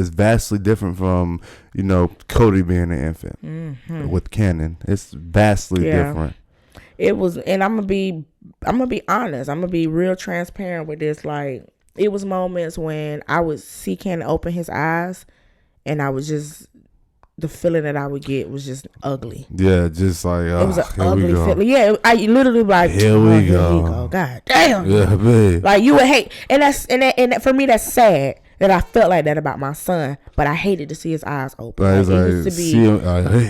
vastly different from Cody being an infant with Cannon. It's vastly different. It was, and I'm gonna be honest. I'm gonna be real transparent with this. Like, it was moments when I would see Cannon open his eyes, and I was just, the feeling that I would get was just ugly. Yeah, just like it was an ugly feeling. Yeah, I literally like, here we go. God damn. Yeah, babe. Like, you would hate, and that, for me, that's sad that I felt like that about my son, but I hated to see his eyes open. Like, it used to be, see him,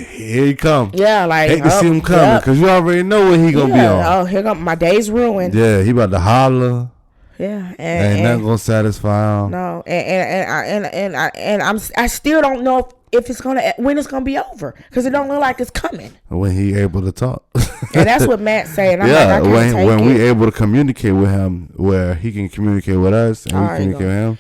here he come. Yeah, like, hate to see him coming because you already know what he gonna be on. Oh, here come my day's ruined. Yeah, he about to holler. Yeah, and nothing gonna satisfy him. No, and I still don't know if it's when it's gonna be over because it don't look like it's coming. When he able to talk, and that's what Matt saying. Yeah, when we able to communicate with him, where he can communicate with us and we communicate with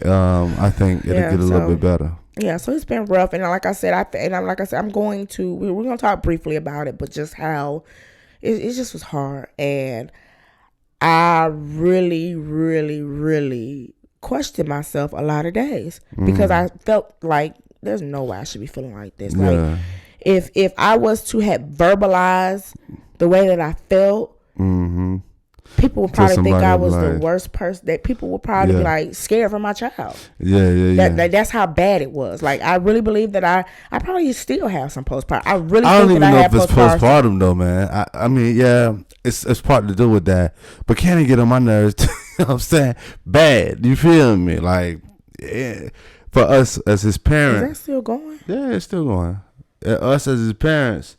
him, I think it'll get a little bit better. Yeah, so it's been rough, and like I said, I'm going to. We're gonna talk briefly about it, but just how it just was hard and. I really, really, really questioned myself a lot of days because I felt like there's no way I should be feeling like this. Like if I was to have verbalized the way that I felt, people would probably think I was the worst person. That people would probably be like scared for my child. That's how bad it was. Like, I really believe that I probably still have some postpartum. I don't even know if it's postpartum though, man. I mean, yeah, it's part to do with that. But can it get on my nerves? You know what I'm saying? Bad. You feel me? Like, for us as his parents. Is that still going? Yeah, it's still going. Us as his parents,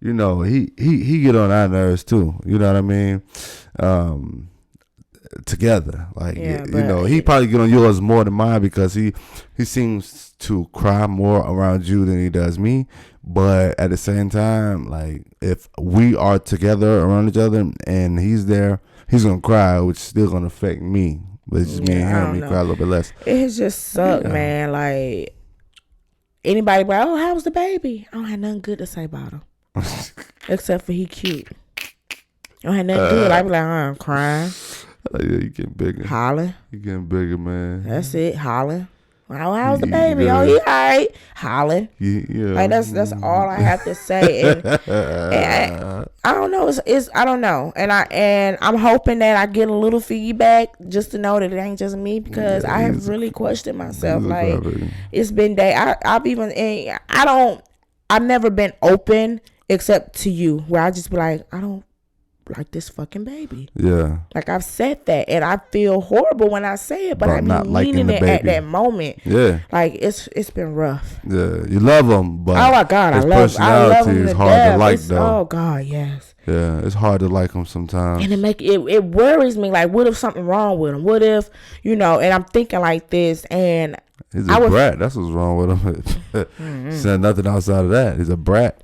he get on our nerves too. You know what I mean? Together, like, he probably get on yours more than mine because he seems to cry more around you than he does me. But at the same time, like, if we are together around each other and he's there, he's gonna cry, which is still gonna affect me. But it's just me and him. He cry a little bit less. It has just sucked, man. Like, anybody be like, oh, how's the baby? I don't have nothing good to say about him. Except for he cute. I don't have nothing good. I be like, I'm crying. Yeah, you getting bigger. Hollering. You getting bigger, man. That's it. Hollering. Well, how's the baby? Oh, he all right. Hollering. Yeah. Like, that's all I have to say. And I don't know. It's I don't know. And I'm hoping that I get a little feedback just to know that it ain't just me because I have really questioned myself. Like, it's been I've never been open except to you, where I just be like, I don't like this fucking baby. Yeah. Like, I've said that, and I feel horrible when I say it, but I mean it at that moment. Yeah. Like, it's been rough. Yeah. You love him, but oh my God, I love him is hard to like, though. Oh God, yes. Yeah, it's hard to like him sometimes. And it worries me. Like, what if something wrong with him? What if, and I'm thinking like this, and he's a brat. That's what's wrong with him. Said nothing outside of that. He's a brat.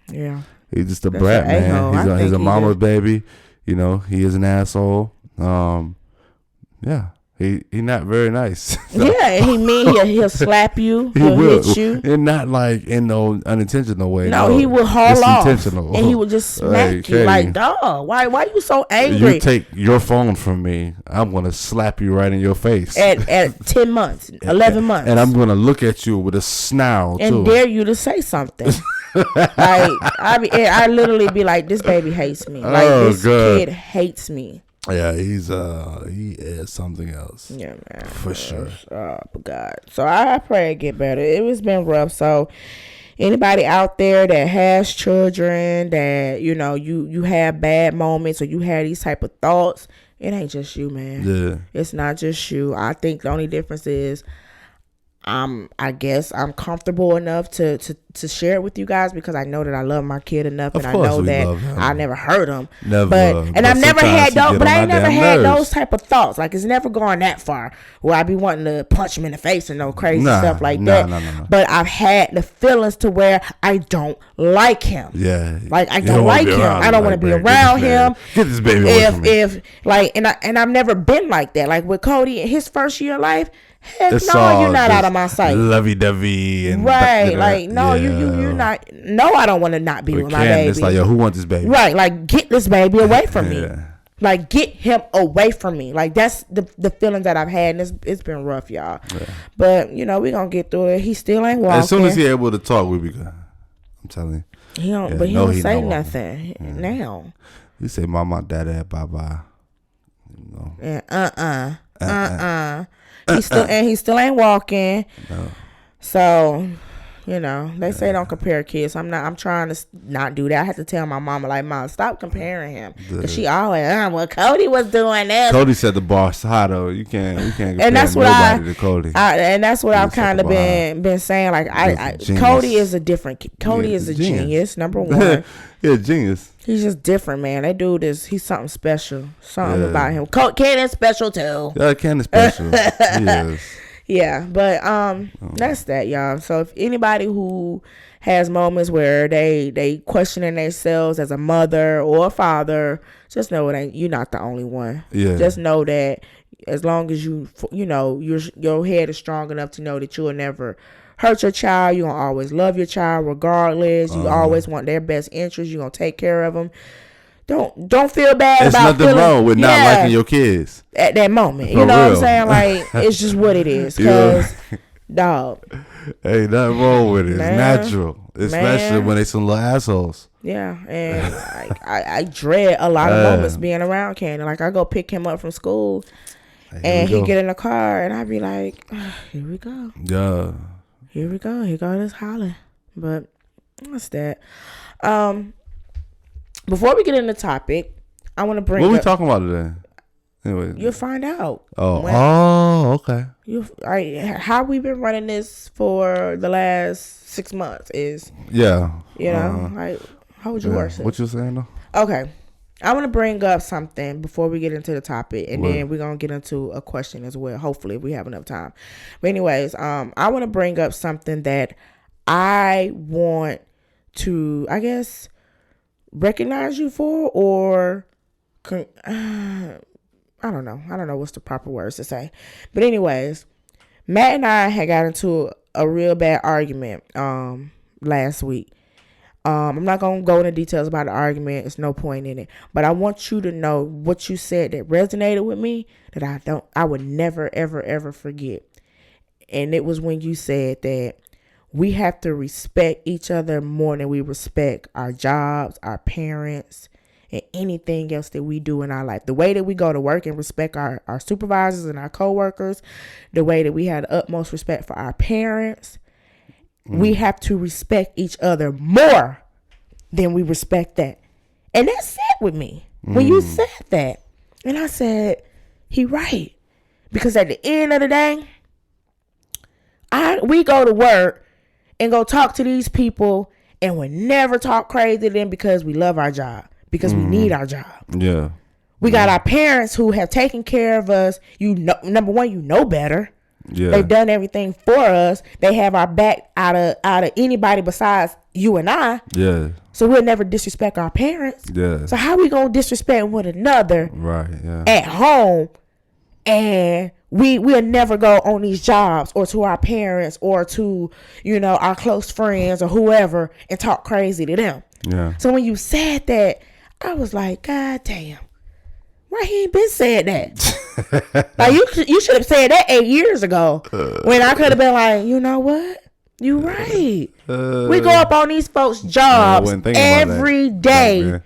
Yeah. He's just a brat, man. He's a mama's baby. He is an asshole. Yeah. He not very nice. Yeah, and he mean he'll slap you, he'll hit you, and not like in no unintentional way. No, he will haul off, intentional, and he will just smack you like, dog. Why you so angry? You take your phone from me, I'm gonna slap you right in your face at 10 months, 11 months, and I'm gonna look at you with a snarl and too. dare you to say something. Like I literally be like, this baby hates me. Like this kid hates me. Yeah, he is something else. Yeah, man, for sure. Oh God. So I pray it get better. It was been rough. So anybody out there that has children that you have bad moments or you have these type of thoughts, it ain't just you, man. Yeah, it's not just you. I think the only difference is I guess I'm comfortable enough to share it with you guys because I know that I love my kid enough, and I know that I never hurt him. Never. But I've never had those. But I ain't never had those type of thoughts. Like it's never gone that far where I be wanting to punch him in the face and no crazy stuff like that. No. But I've had the feelings to where I don't like him. Yeah. Like I don't like him. I don't want to be around him. Get this baby away from me. If like and I've never been like that. Like with Cody in his first year of life. Heck no, you're not out of my sight. Lovey-dovey and right, like no, you're not. No, I don't want to not be with my baby. It's like, yo, who wants this baby? Right, like get this baby away from me. Like get him away from me. Like that's the feeling that I've had, and it's been rough, y'all. Yeah. But we gonna get through it. He still ain't walking. As soon as he able to talk, we be good. I'm telling you. He don't. But he don't say nothing now. He say, "Mama, Daddy, bye bye." He still ain't walking. No. So, they say don't compare kids. I'm trying to not do that. I have to tell my mama, like, Mom, stop comparing him. Because she always, well, Cody was doing this. Cody said the bar's high, though. You can't compare nobody to Cody. And that's what I've kind of been saying. Like, Cody is a genius, number one. Yeah, genius. He's just different, man. That dude he's something special. Something about him. Canon's special, too. Yeah, Canon's special. Yes. Yeah, but that's that, y'all. So if anybody who has moments where they questioning themselves as a mother or a father, just know you're not the only one. Yeah. Just know that as long as your head is strong enough to know that you will never hurt your child, you're gonna always love your child regardless. You always want their best interest. You're gonna take care of them. Don't feel bad about nothing wrong with not liking your kids at that moment. You know what I'm saying? Like it's just what it is. Cause dog, ain't nothing wrong with it. It's natural, especially when they some little assholes. Yeah, and I dread a lot of moments being around Cannon. Like I go pick him up from school, and he get in the car, and I be like, "Here we go." Yeah. Here we go. Here goes this holler. But what's that? Before we get into the topic, I want to bring what we talking about today? Anyway, you'll find out. Okay. How we've been running this for the last 6 months is like how would you work it? What you saying though? Okay, I want to bring up something before we get into the topic, and then we're gonna get into a question as well. Hopefully, if we have enough time. But anyways, I want to bring up something that I want to, I guess, recognize you for, or I don't know what's the proper words to say. But anyways, Matt and I had got into a real bad argument last week. I'm not going to go into details about the argument. There's no point in it. But I want you to know what you said that resonated with me that I would never, ever, ever forget. And it was when you said that we have to respect each other more than we respect our jobs, our parents, and anything else that we do in our life. The way that we go to work and respect our supervisors and our coworkers, the way that we have the utmost respect for our parents, we have to respect each other more than we respect that. And that sat with me when you said that. And I said, he right. Because at the end of the day, we go to work and go talk to these people and we never talk crazy to them because we love our job. Because we need our job. Yeah. We got our parents who have taken care of us. Number one, better. Yeah. They've done everything for us. They have our back out of anybody besides you and I. Yeah. So we'll never disrespect our parents. Yeah. So how we gonna disrespect one another? Right. Yeah. At home, and we'll never go on these jobs or to our parents or to, you know, our close friends or whoever and talk crazy to them. Yeah. So when you said that, I was like, God damn, why he ain't been said that? Like you should have said that 8 years ago when I could have been like, you know what? You right. We go up on these folks' jobs every day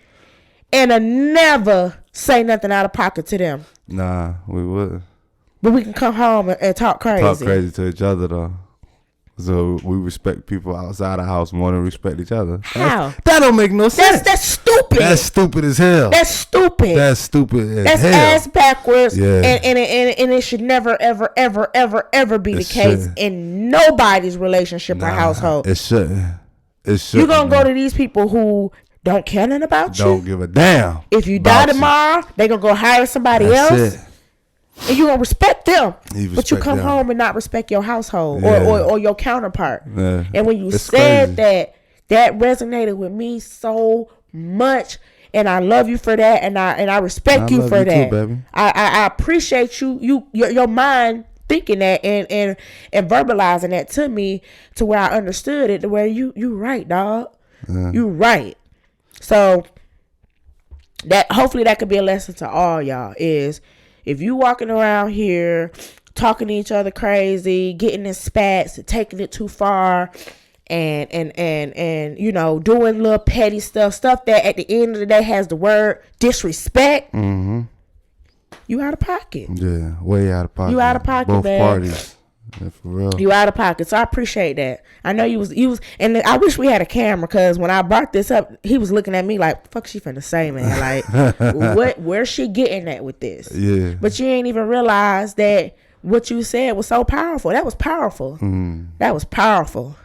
and never say nothing out of pocket to them. Nah, we wouldn't. But we can come home and talk crazy. Talk crazy to each other though. So we respect people outside the house more than respect each other. How? That don't make no sense. That's stupid. That's stupid as hell. That's stupid. That's stupid as That's hell. ass backwards. Yeah. And it should never, ever, ever, ever, ever be the case in nobody's relationship or household. It shouldn't. You're going to go to these people who don't care nothing about you. Don't give a damn. If you die tomorrow, they going to go hire somebody else. And you gonna respect them, but you come home and not respect your household or your counterpart. Yeah. And when you said crazy. that resonated with me so much, and I love you for that, and I respect you for that. Too, baby. I appreciate your mind thinking that and verbalizing that to me to where I understood it. To where you right, dog. Yeah. You right. So that hopefully that could be a lesson to all y'all is. If you walking around here talking to each other crazy, getting in spats, taking it too far, and you know, doing little petty stuff that at the end of the day has the word disrespect, you out of pocket. Yeah, way out of pocket. You out of pocket, both man. Parties. Yeah, for real. You out of pocket. So I appreciate that. I know you was, and I wish we had a camera because when I brought this up, he was looking at me like, "Fuck, she finna say, man? Like, where's she getting at with this?" Yeah. But you ain't even realize that what you said was so powerful. That was powerful. That was powerful.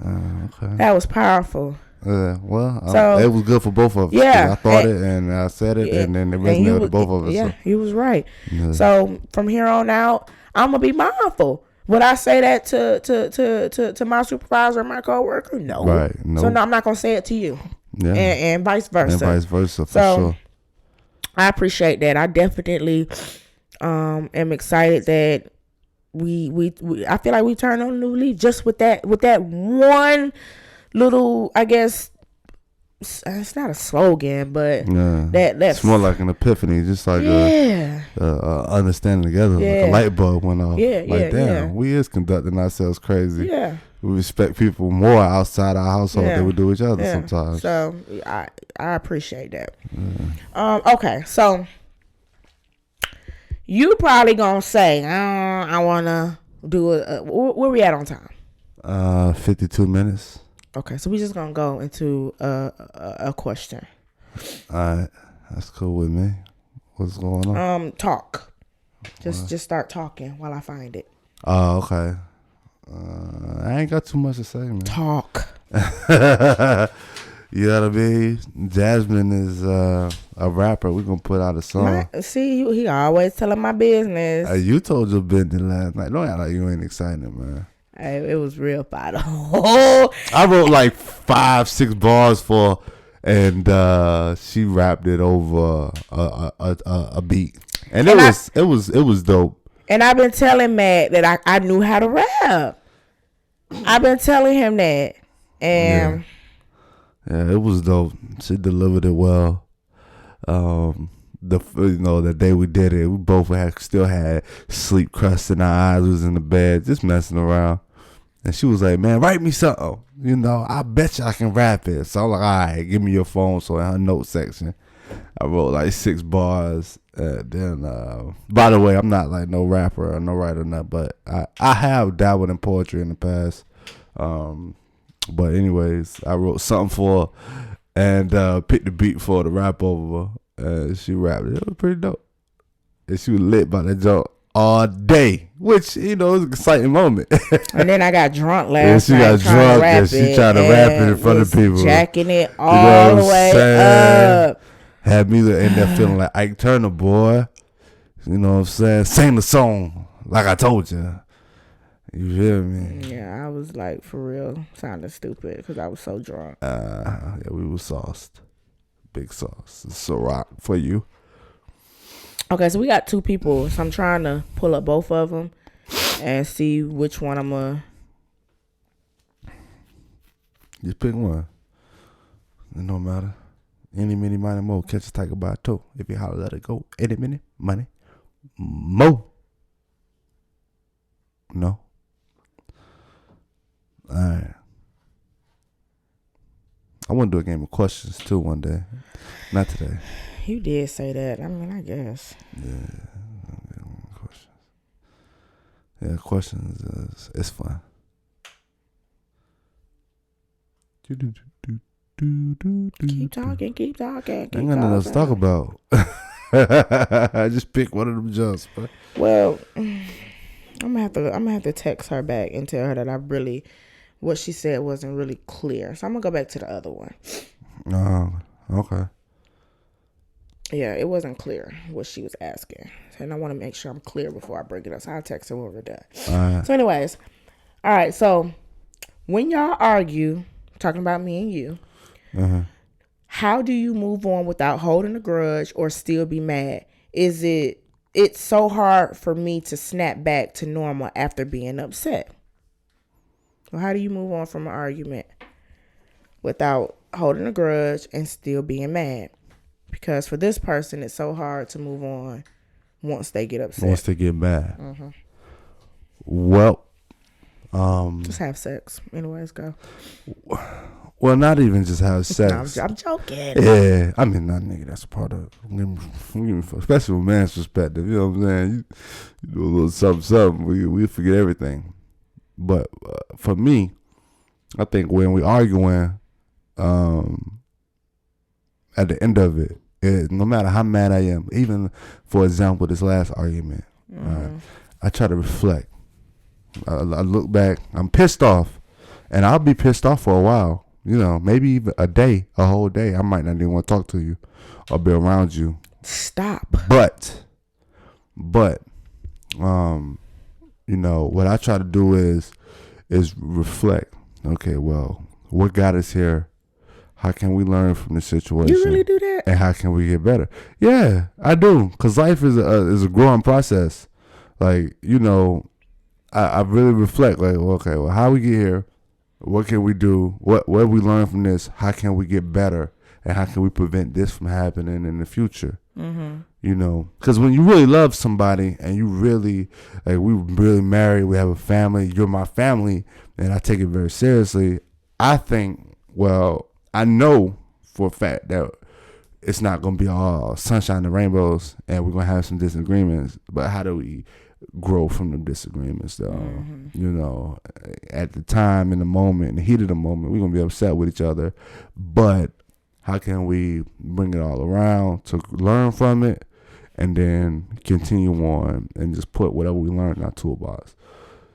Okay. That was powerful. Well, it was good for both of us. Yeah, I thought it and I said it, and then it resonated with both of us. Yeah, you was right. Yeah. So from here on out, I'm gonna be mindful. Would I say that to my supervisor or my coworker? No. Right. No. So no, I'm not gonna say it to you. Yeah. And vice versa. And vice versa, for sure. I appreciate that. I definitely am excited that we I feel like we turned on a new leaf just with that one little, I guess it's not a slogan, but that's more like an epiphany, just like understanding together, like a light bulb went off. We is conducting ourselves crazy. Yeah, we respect people more outside our household than we do each other sometimes. So I appreciate that. Okay, so you probably gonna say, I wanna do where we at on time? 52 minutes. Okay, so we just gonna go into a question. All right, that's cool with me. What's going on? Talk. Just start talking while I find it. Oh, okay. I ain't got too much to say, man. Talk. You gotta be. Jasmine is a rapper. We gonna put out a song. See, he always telling my business. You told your business last night. Don't act like you ain't excited, man. It was real fire. I wrote like 5-6 bars for, and she rapped it over a beat, and it was dope. And I've been telling Matt that I knew how to rap. I've been telling him that, and yeah, it was dope. She delivered it well. The day we did it, we both still had sleep crust in our eyes. We was in the bed just messing around. And she was like, man, write me something. I bet you I can rap it. So I'm like, all right, give me your phone. So in her note section, I wrote like 6 bars. Then, by the way, I'm not like no rapper or no writer or nothing, but I have dabbled in poetry in the past. But anyways, I wrote something for her and picked the beat for her to rap over. And she rapped it. It was pretty dope. And she was lit by that joke all day, which, is an exciting moment. And then I got drunk last night. She got drunk and she tried to rap it in front of people. Jacking it all the way up. Had me in there feeling like Ike Turner, boy. You know what I'm saying? Sing the song like I told you. You feel me? Yeah, I was like, for real, sounding stupid because I was so drunk. Yeah, we was sauced. Big sauce. It's a rock for you. Okay, so we got two people. So I'm trying to pull up both of them and see which one I'm going to. Just pick one. It don't matter. Any, many, money, mo. Catch a tiger by a toe. If you holler, let it go. Any, minute, money, mo. No. All right. I want to do a game of questions too one day. Not today. You did say that. I mean, I guess. Yeah. Questions. Yeah, questions. It's fun. Keep talking. Keep talking. Ain't got nothing else to talk about. I just pick one of them jumps. Bro. Well, I'm gonna have to text her back and tell her that what she said wasn't really clear. So I'm gonna go back to the other one. Okay. Yeah, it wasn't clear what she was asking, and I want to make sure I'm clear before I bring it up. So I'll text her when we're done. So, anyways, all right. So when y'all argue, talking about me and you, how do you move on without holding a grudge or still be mad? It's so hard for me to snap back to normal after being upset. So how do you move on from an argument without holding a grudge and still being mad? Because for this person, it's so hard to move on once they get upset. Once they get mad. Well, just have sex. Anyways, go. Well, not even just have sex. No, I'm joking. Yeah, I mean, not nigga. That's a part of especially from man's perspective. You know what I'm saying? You do a little something. We forget everything. But for me, I think when we arguing, at the end of it, no matter how mad I am, even for example, this last argument, I try to reflect. I look back. I'm pissed off, and I'll be pissed off for a while. You know, maybe even a whole day. I might not even want to talk to you or be around you. Stop. But, you know, what I try to do is reflect. Okay, well, what got us here? How can we learn from the situation? You really do that? And how can we get better? Yeah, I do. Because life is a growing process. Like, you know, I really reflect. Like, okay, well, how we get here? What can we do? What we learn from this? How can we get better? And how can we prevent this from happening in the future? You know, because when you really love somebody and you really, like, we really married, we have a family, you're my family, and I take it very seriously. I think, well, I know for a fact that it's not going to be all sunshine and rainbows and we're going to have some disagreements. But how do we grow from the disagreements, though? You know, at the time, in the moment, in the heat of the moment, we're going to be upset with each other. But how can we bring it all around to learn from it and then continue on and just put whatever we learned in our toolbox?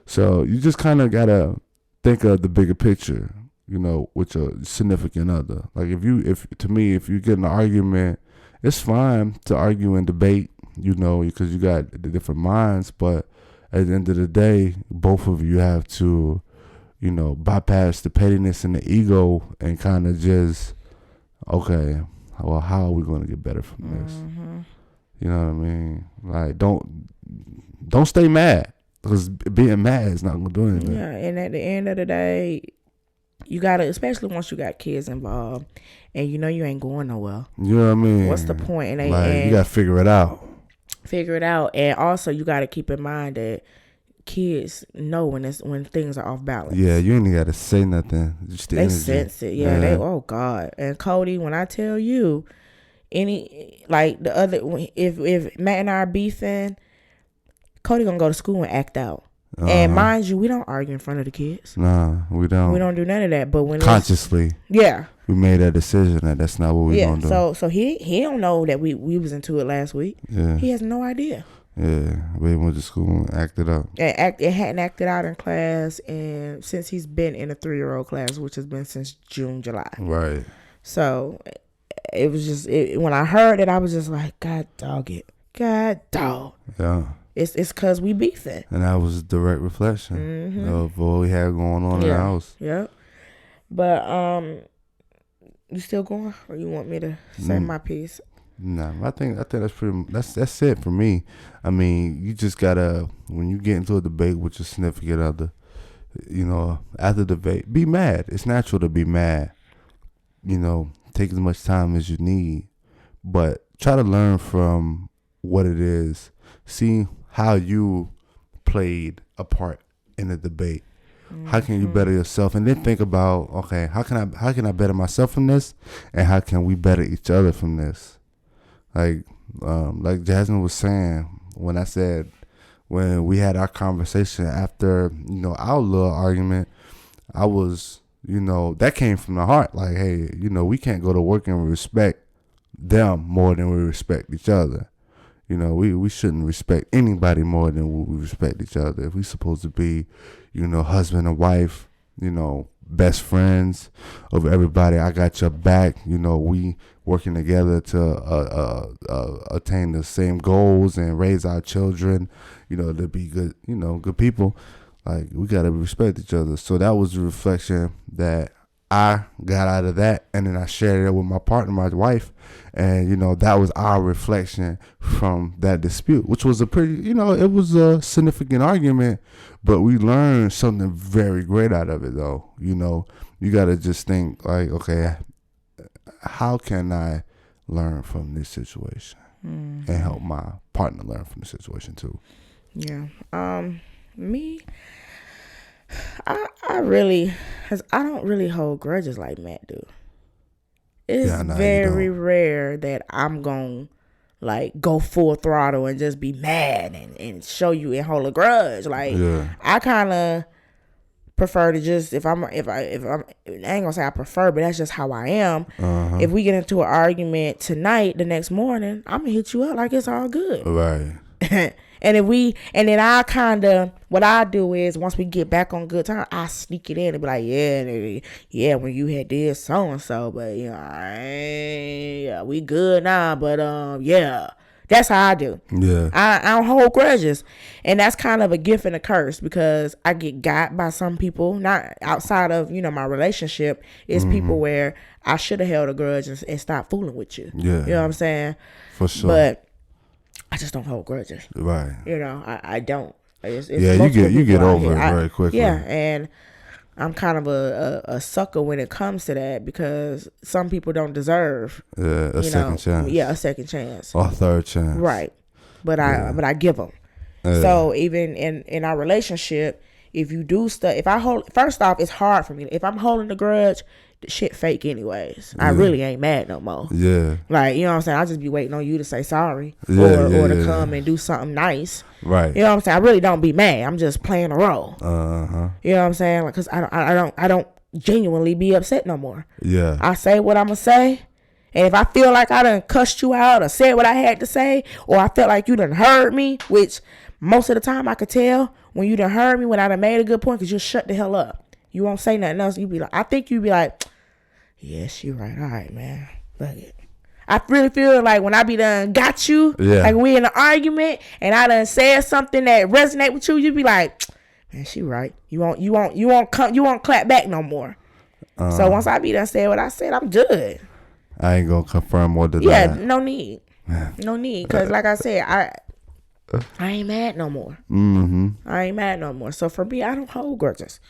So you just kind of got to think of the bigger picture, you know, with your significant other. Like if you get in an argument, it's fine to argue and debate, you know, because you got the different minds. But at the end of the day, both of you have to, you know, bypass the pettiness and the ego and kind of just, okay, well, how are we going to get better from this? You know what I mean? Like, don't stay mad, because being mad is not going to do anything. Yeah, and at the end of the day, you gotta, especially once you got kids involved, and you know you ain't going nowhere. You know what I mean? What's the point? And you gotta figure it out. And also you gotta keep in mind that kids know when things are off balance. Yeah, you ain't gotta say nothing. Just they sense it. Yeah, they. Oh God. And Cody, when I tell you, if Matt and I are beefing, Cody gonna go to school and act out. And mind you, we don't argue in front of the kids. Nah, we don't. We don't do none of that. But when consciously, we made that decision that that's not what we gonna do. So he don't know that we was into it last week. Yeah, he has no idea. Yeah, we went to school and acted up. It hadn't acted out in class, and since he's been in a 3-year-old class, which has been since June, July. Right. So it was just when I heard it, I was just like, God dog it, God dog. Yeah. It's because we beefing. And that was a direct reflection of what we had going on in the house. Yep. But you still going, or you want me to say my piece? Nah, I think that's it for me. I mean, you just gotta, when you get into a debate with your significant other, after the debate, be mad. It's natural to be mad. Take as much time as you need, but try to learn from what it is. See how you played a part in the debate. How can you better yourself? And then think about, okay, how can I better myself from this, and how can we better each other from this? Like Jasmine was saying, when we had our conversation after our little argument, I was that came from the heart. Like, hey, we can't go to work and respect them more than we respect each other. We shouldn't respect anybody more than we respect each other. If we supposed to be, husband and wife, best friends of everybody, I got your back. We working together to attain the same goals and raise our children, to be good, good people. Like, we got to respect each other. So that was the reflection that I got out of that, and then I shared it with my partner, my wife, and that was our reflection from that dispute, which was a pretty, it was a significant argument, but we learned something very great out of it, though. You got to just think like, okay, how can I learn from this situation and help my partner learn from the situation too? Yeah. Me, I really, cause I don't really hold grudges like Matt do. It's very rare that I'm gon' like go full throttle and just be mad and show you and hold a grudge. Like, I kind of prefer to just, if I'm I ain't gonna say I prefer, but that's just how I am. If we get into an argument tonight, the next morning I'm gonna hit you up like it's all good. Right. And then I kind of, what I do is, once we get back on good time, I sneak it in and be like, yeah, when you had this so-and-so, but, we good now, but, yeah. That's how I do. Yeah. I don't hold grudges. And that's kind of a gift and a curse, because I get got by some people, not outside of, my relationship. It's people where I should have held a grudge and stopped fooling with you. Yeah. You know what I'm saying? For sure. But I just don't hold grudges. Right. I don't. It's you get over it very quickly. Yeah, and I'm kind of a sucker when it comes to that, because some people don't deserve a second chance. Yeah, a second chance or a third chance. Right. But I give them. So even in our relationship, if you do stuff, first off, it's hard for me. If I'm holding a grudge, the shit fake anyways. I really ain't mad no more. Yeah. Like, you know what I'm saying? I'll just be waiting on you to say sorry or to come and do something nice. Right. You know what I'm saying? I really don't be mad. I'm just playing a role. Uh-huh. You know what I'm saying? Like, cause I don't genuinely be upset no more. Yeah. I say what I'm gonna say. And if I feel like I done cussed you out or said what I had to say, or I felt like you done heard me, which most of the time I could tell when you done heard me, when I done made a good point, because you'll shut the hell up. You won't say nothing else. I think you'd be like, yeah, she right. All right, man. Fuck it. I really feel like when I be done got you, like we in an argument and I done said something that resonate with you, you'd be like, man, she right. You won't clap back no more. So once I be done said what I said, I'm good. I ain't gonna confirm or deny. Yeah, no need. No need. Because like I said, I ain't mad no more. I ain't mad no more. So for me, I don't hold grudges.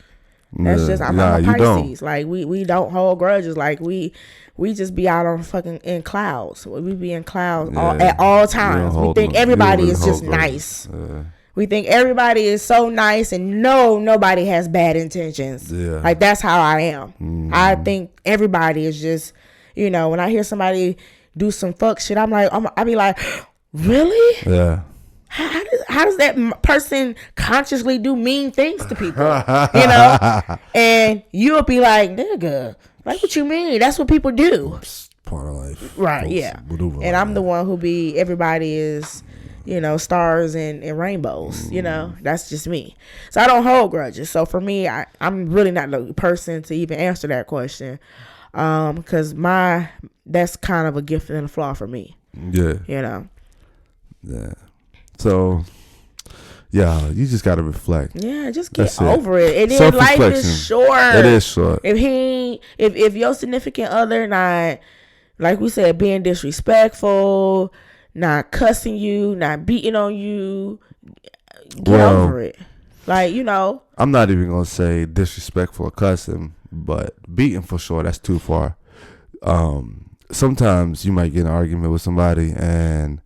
That's just, I'm a Pisces. Like we don't hold grudges. Like we just be out on fucking in clouds. We be in clouds at all times. We think everybody is just nice. We think everybody is so nice, and nobody has bad intentions. Like, that's how I am. I think everybody is just, when I hear somebody do some fuck shit, I be like, really? Yeah. How does that person consciously do mean things to people? And you'll be like, nigga, like, what you mean? That's what people do. It's part of life. Right, yeah. And I'm the one who everybody is, stars and rainbows. That's just me. So I don't hold grudges. So for me, I'm really not the person to even answer that question. Because that's kind of a gift and a flaw for me. Yeah. Yeah. So, you just gotta reflect. Yeah, just get over it. And then life is short. It is short. If your significant other not like we said, being disrespectful, not cussing you, not beating on you. Get over it. Like, I'm not even going to say disrespectful or cussing, but beating for sure, that's too far. Sometimes you might get in an argument with somebody and,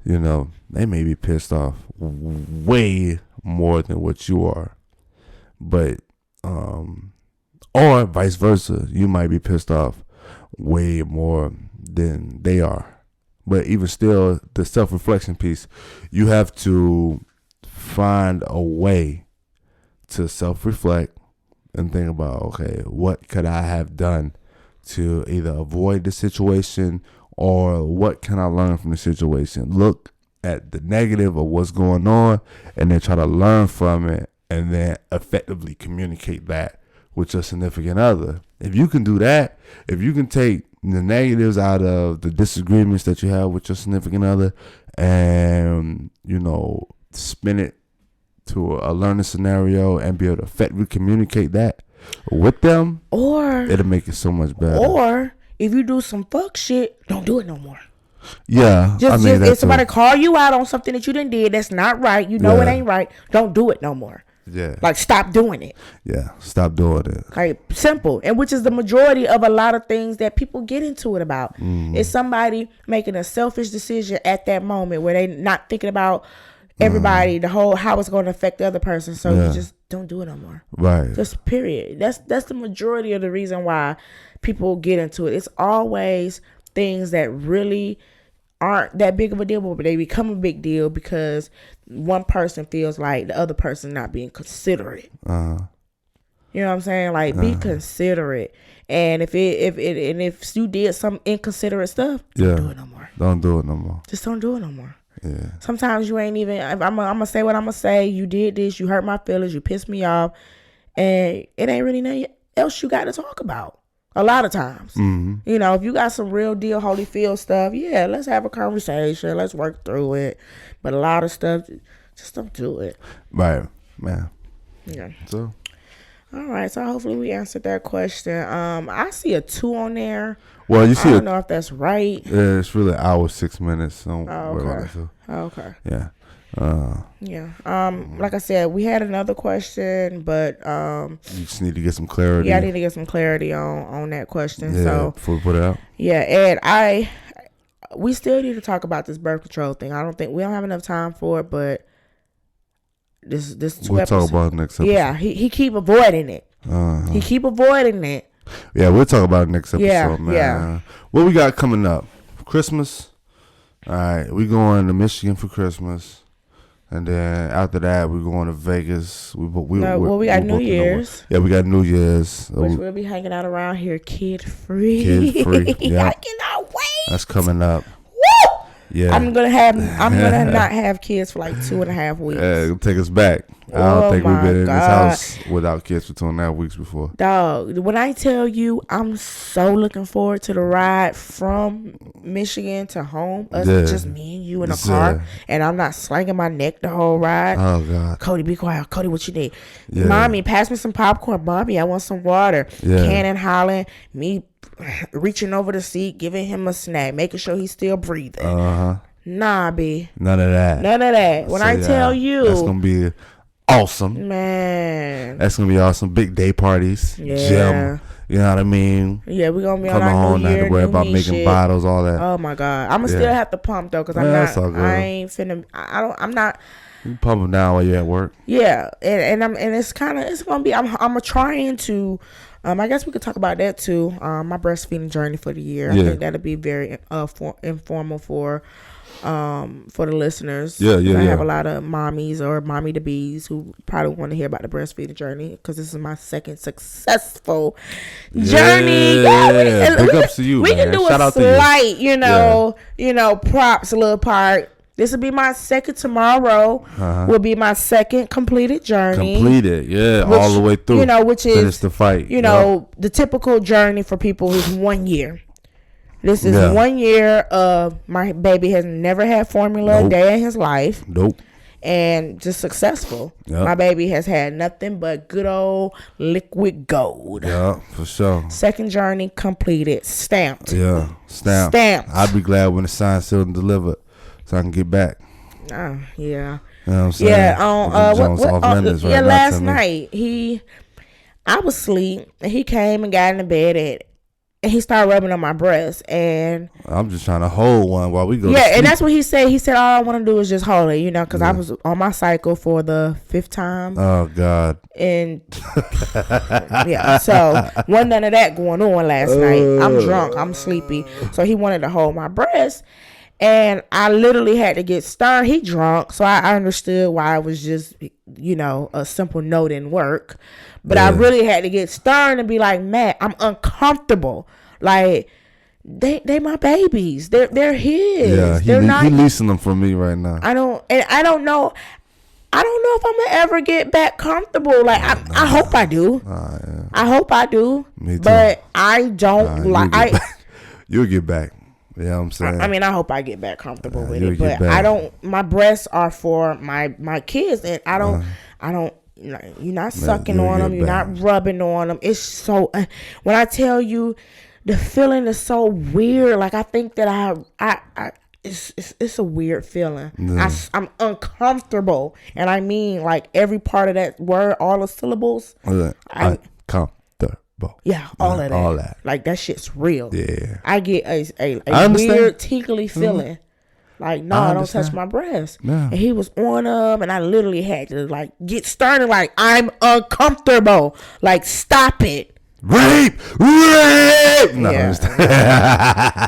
they may be pissed off way more than what you are. But, or vice versa, you might be pissed off way more than they are. But even still, the self-reflection piece, you have to find a way to self-reflect and think about, okay, what could I have done to either avoid the situation, or what can I learn from the situation? Look at the negative of what's going on and then try to learn from it, and then effectively communicate that with your significant other. If you can do that, if you can take the negatives out of the disagreements that you have with your significant other and, spin it to a learning scenario and be able to effectively communicate that with them, or it'll make it so much better. Or if you do some fuck shit, don't do it no more. Yeah. Just if somebody call you out on something that you done did that's not right, it ain't right, don't do it no more. Yeah. Like, stop doing it. Yeah. Stop doing it. Like, simple. And which is the majority of a lot of things that people get into it about. It's somebody making a selfish decision at that moment where they not thinking about everybody, the whole, how it's going to affect the other person. So you just don't do it no more. Right. Just period. That's the majority of the reason why people get into it. It's always things that really aren't that big of a deal, but they become a big deal because one person feels like the other person not being considerate. You know what I'm saying? Like, be considerate. And if you did some inconsiderate stuff, don't do it no more. Don't do it no more. Just don't do it no more. Yeah. Sometimes you ain't even. I'm gonna say what I'm gonna say. You did this. You hurt my feelings. You pissed me off, and it ain't really nothing else you got to talk about. A lot of times, if you got some real deal Holyfield stuff, let's have a conversation. Let's work through it. But a lot of stuff, just don't do it. Right, man. Yeah. So. All right. So hopefully we answered that question. I see a 2 on there. Well, you see, I don't know if that's right. Yeah, it's really an hour 6 minutes. So Okay. Yeah. Like I said, we had another question, but you just need to get some clarity. Yeah, I need to get some clarity on that question. Yeah, so before we put it out. Yeah, and we still need to talk about this birth control thing. We don't have enough time for it, but this we'll talk about it next episode. Yeah, he keep avoiding it. He keep avoiding it. Yeah, we'll talk about it next episode, man. Yeah. What we got coming up? Christmas. All right, we going to Michigan for Christmas. And then after that, we're going to Vegas. We got New Year's. Yeah, we got New Year's. Which we'll be hanging out around here kid-free. Kid-free, yeah. I cannot wait. That's coming up. Woo! Yeah. I'm gonna not have kids for like 2.5 weeks. Yeah, it'll take us back. I don't think we've been in this house without kids for 2.5 weeks before. Dog, when I tell you, I'm so looking forward to the ride from Michigan to home. Just me and you in a car, and I'm not slanging my neck the whole ride. Oh God, Cody, be quiet. Cody, what you need? Mommy, pass me some popcorn. Mommy, I want some water. Yeah. Cannon hollering, me reaching over the seat, giving him a snack, making sure he's still breathing. Nah, B. None of that. When I tell you, that's gonna be awesome, man. That's gonna be awesome. Big day parties, gym. You know what I mean? Yeah, we're gonna be on our home, New Year, not to worry about making shit. Bottles, all that. Oh my God, I'm gonna still have to pump though, cause I ain't finna. I'm not. You pump them down while you're at work. Yeah, and it's gonna be. I'm trying to. I guess we could talk about that too. My breastfeeding journey for the year. I think that'll be very informal for the listeners. I have a lot of mommies or mommy to bees who probably want to hear about the breastfeeding journey because this is my second successful journey. Yeah, big ups to you. We man. can do Shout a out slight, props, a little part. This will be my second tomorrow. Will be my second completed journey. All the way through. Which is finish the fight. The typical journey for people is 1 year. This is 1 year of my baby has never had formula a day in his life. Nope. and just successful. Yep. My baby has had nothing but good old liquid gold. Yeah, for sure. Second journey completed. Stamped. Yeah, stamped. I'd be glad when the sign's sealed and delivered so I can get back. Yeah. You know what I'm saying? Yeah, last night I was asleep and he came and got in the bed and he started rubbing on my breast, and I'm just trying to hold one while we go. Yeah, and that's what he said. He said, all I want to do is just hold it, because I was on my cycle for the 5th time. Oh, God. And yeah, so wasn't none of that going on last night. I'm drunk. I'm sleepy. So he wanted to hold my breast. And I literally had to get stern. He drunk, so I understood why it was just, a simple no didn't work. But I really had to get stern and be like, Matt, I'm uncomfortable. Like, they my babies. They're his. Yeah, they're not. He leasing them from me right now. I don't know. I don't know if I'm gonna ever get back comfortable. Like I hope I do. Yeah. I hope I do. Me too. But I don't like. You'll get back. Yeah, you know what I'm saying. I hope I get back comfortable with it. But I don't. My breasts are for my kids, and I don't. You're not sucking on them. You're not rubbing on them. It's so. When I tell you, the feeling is so weird. Like I think that it's a weird feeling. I'm uncomfortable, and I mean like every part of that word, all the syllables. Uncomfortable. Yeah, all of that. All that. Like that shit's real. Yeah. I get a weird tingly feeling. Like, no, don't touch my breast. Yeah. And he was on them, and I literally had to like get started. Like, I'm uncomfortable. Like, stop it. Rape. No, yeah.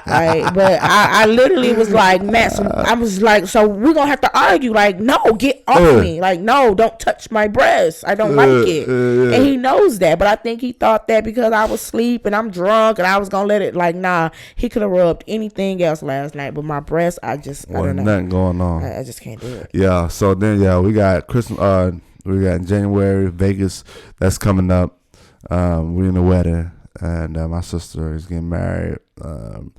Like, but I literally was like, Matt, so I was like, so we're gonna have to argue. Like, no, get off me. Like, no, don't touch my breast. I don't like it. And he knows that, but I think he thought that because I was asleep and I'm drunk and I was gonna let it. Like, nah, he could have rubbed anything else last night, but my breast, I don't know. Nothing going on. I just can't do it. Yeah. So then, we got Christmas. We got in January, Vegas. That's coming up. We're in the wedding, and my sister is getting married, and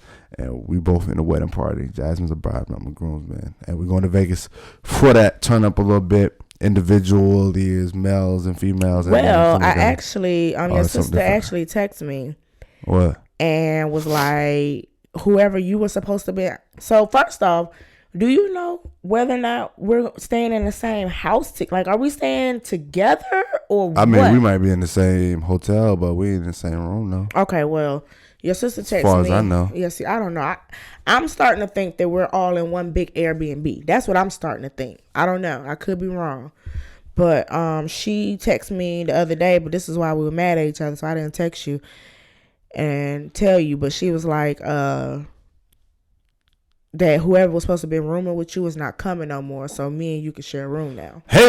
we both in the wedding party. Jasmine's a bride, I'm a groomsman, and we're going to Vegas for that. Turn up a little bit, individually as males and females. Well, I actually, your sister actually texted me. What? And was like, whoever you were supposed to be. So first off, do you know whether or not we're staying in the same house? Like, are we staying together or what? We might be in the same hotel, but we in the same room now. Okay, well, your sister texted me. As far as I know. Yeah, see, I don't know. I'm starting to think that we're all in one big Airbnb. That's what I'm starting to think. I don't know. I could be wrong. But she texted me the other day, but this is why we were mad at each other, so I didn't text you and tell you. But she was like, that whoever was supposed to be rooming with you is not coming no more, so me and you can share a room now. Hey,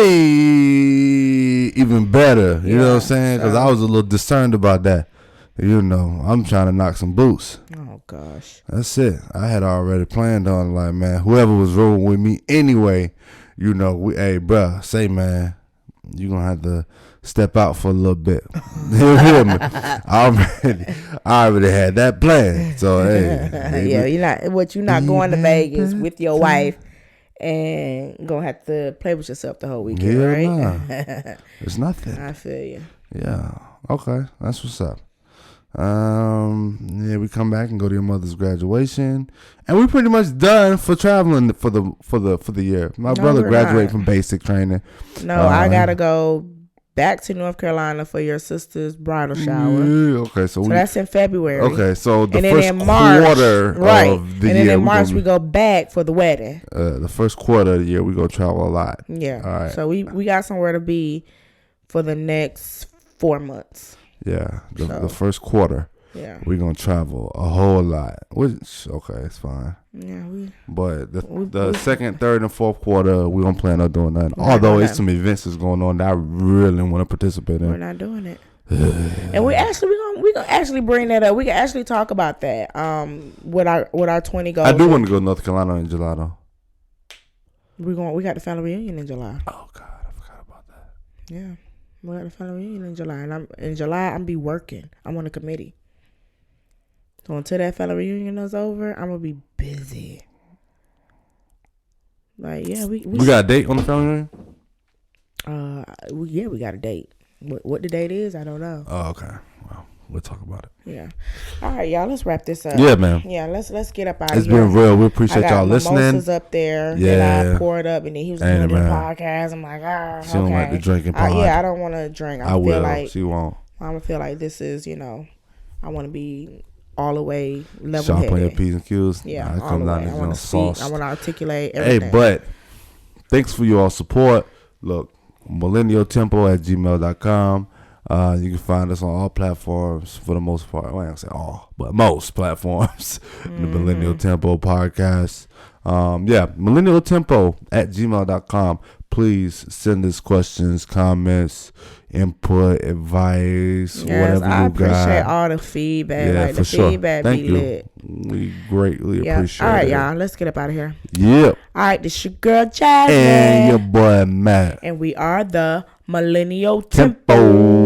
even better. You know what I'm saying? Because I was a little concerned about that. I'm trying to knock some boots. Oh, gosh. That's it. I had already planned on, like, man, whoever was rooming with me anyway, hey, bruh, say, man, you're going to have to step out for a little bit. You hear me? I already had that plan. So hey, you're not going to Vegas with your wife and gonna have to play with yourself the whole weekend, right? Nah. It's nothing. I feel you. Yeah. Okay. That's what's up. We come back and go to your mother's graduation, and we're pretty much done for traveling for the year. My brother graduated from basic training. No, I gotta go back to North Carolina for your sister's bridal shower. Yeah, okay, so that's in February. Okay, so the first quarter of the year. And then in March we go back for the wedding. The first quarter of the year we go travel a lot. Yeah. All right. So we got somewhere to be for the next 4 months. Yeah. The first quarter. Yeah. We're gonna travel a whole lot. Which it's fine. Yeah, but the second, third, and fourth quarter, we don't plan on doing nothing. Although it's some events that's going on that I really want to participate in. We're not doing it. And we're gonna actually bring that up. We can actually talk about that. With our 20 goals. I do want to go to North Carolina in July though. We got the family reunion in July. Oh God, I forgot about that. Yeah, we got the family reunion in July, and I'm be working. I'm on a committee. So until that family reunion is over, I'm gonna be busy. Like, yeah, we got a date on the family reunion. We got a date. What the date is, I don't know. Oh, okay. Well, we'll talk about it. Yeah. All right, y'all. Let's wrap this up. Yeah, man. Yeah, let's get up out of here. It's been real. We appreciate y'all listening. Mimosas up there that I poured up, and then he was going to do the podcast. I'm like, she don't like the drinking part. Yeah, I don't want to drink. I will. Like, she won't. I'm gonna feel like this is, I want to be all the way level Sharp headed. on your P's and Q's. Yeah, all the way. I want to speak. I want to articulate everything. Hey, but thanks for your support. Look, millennialtempo@gmail.com. You can find us on all platforms for the most part. Well, I don't say all, but most platforms. The Millennial Tempo podcast. millennialtempo@gmail.com. Please send us questions, comments, input, advice, whatever you got. I appreciate all the feedback. Yeah, like for the sure. feedback Thank be you. lit. We greatly appreciate it. All right, y'all. Let's get up out of here. Yep. All right, this your girl Jasmine. And your boy Matt. And we are the Millennial Tempo. Tempo.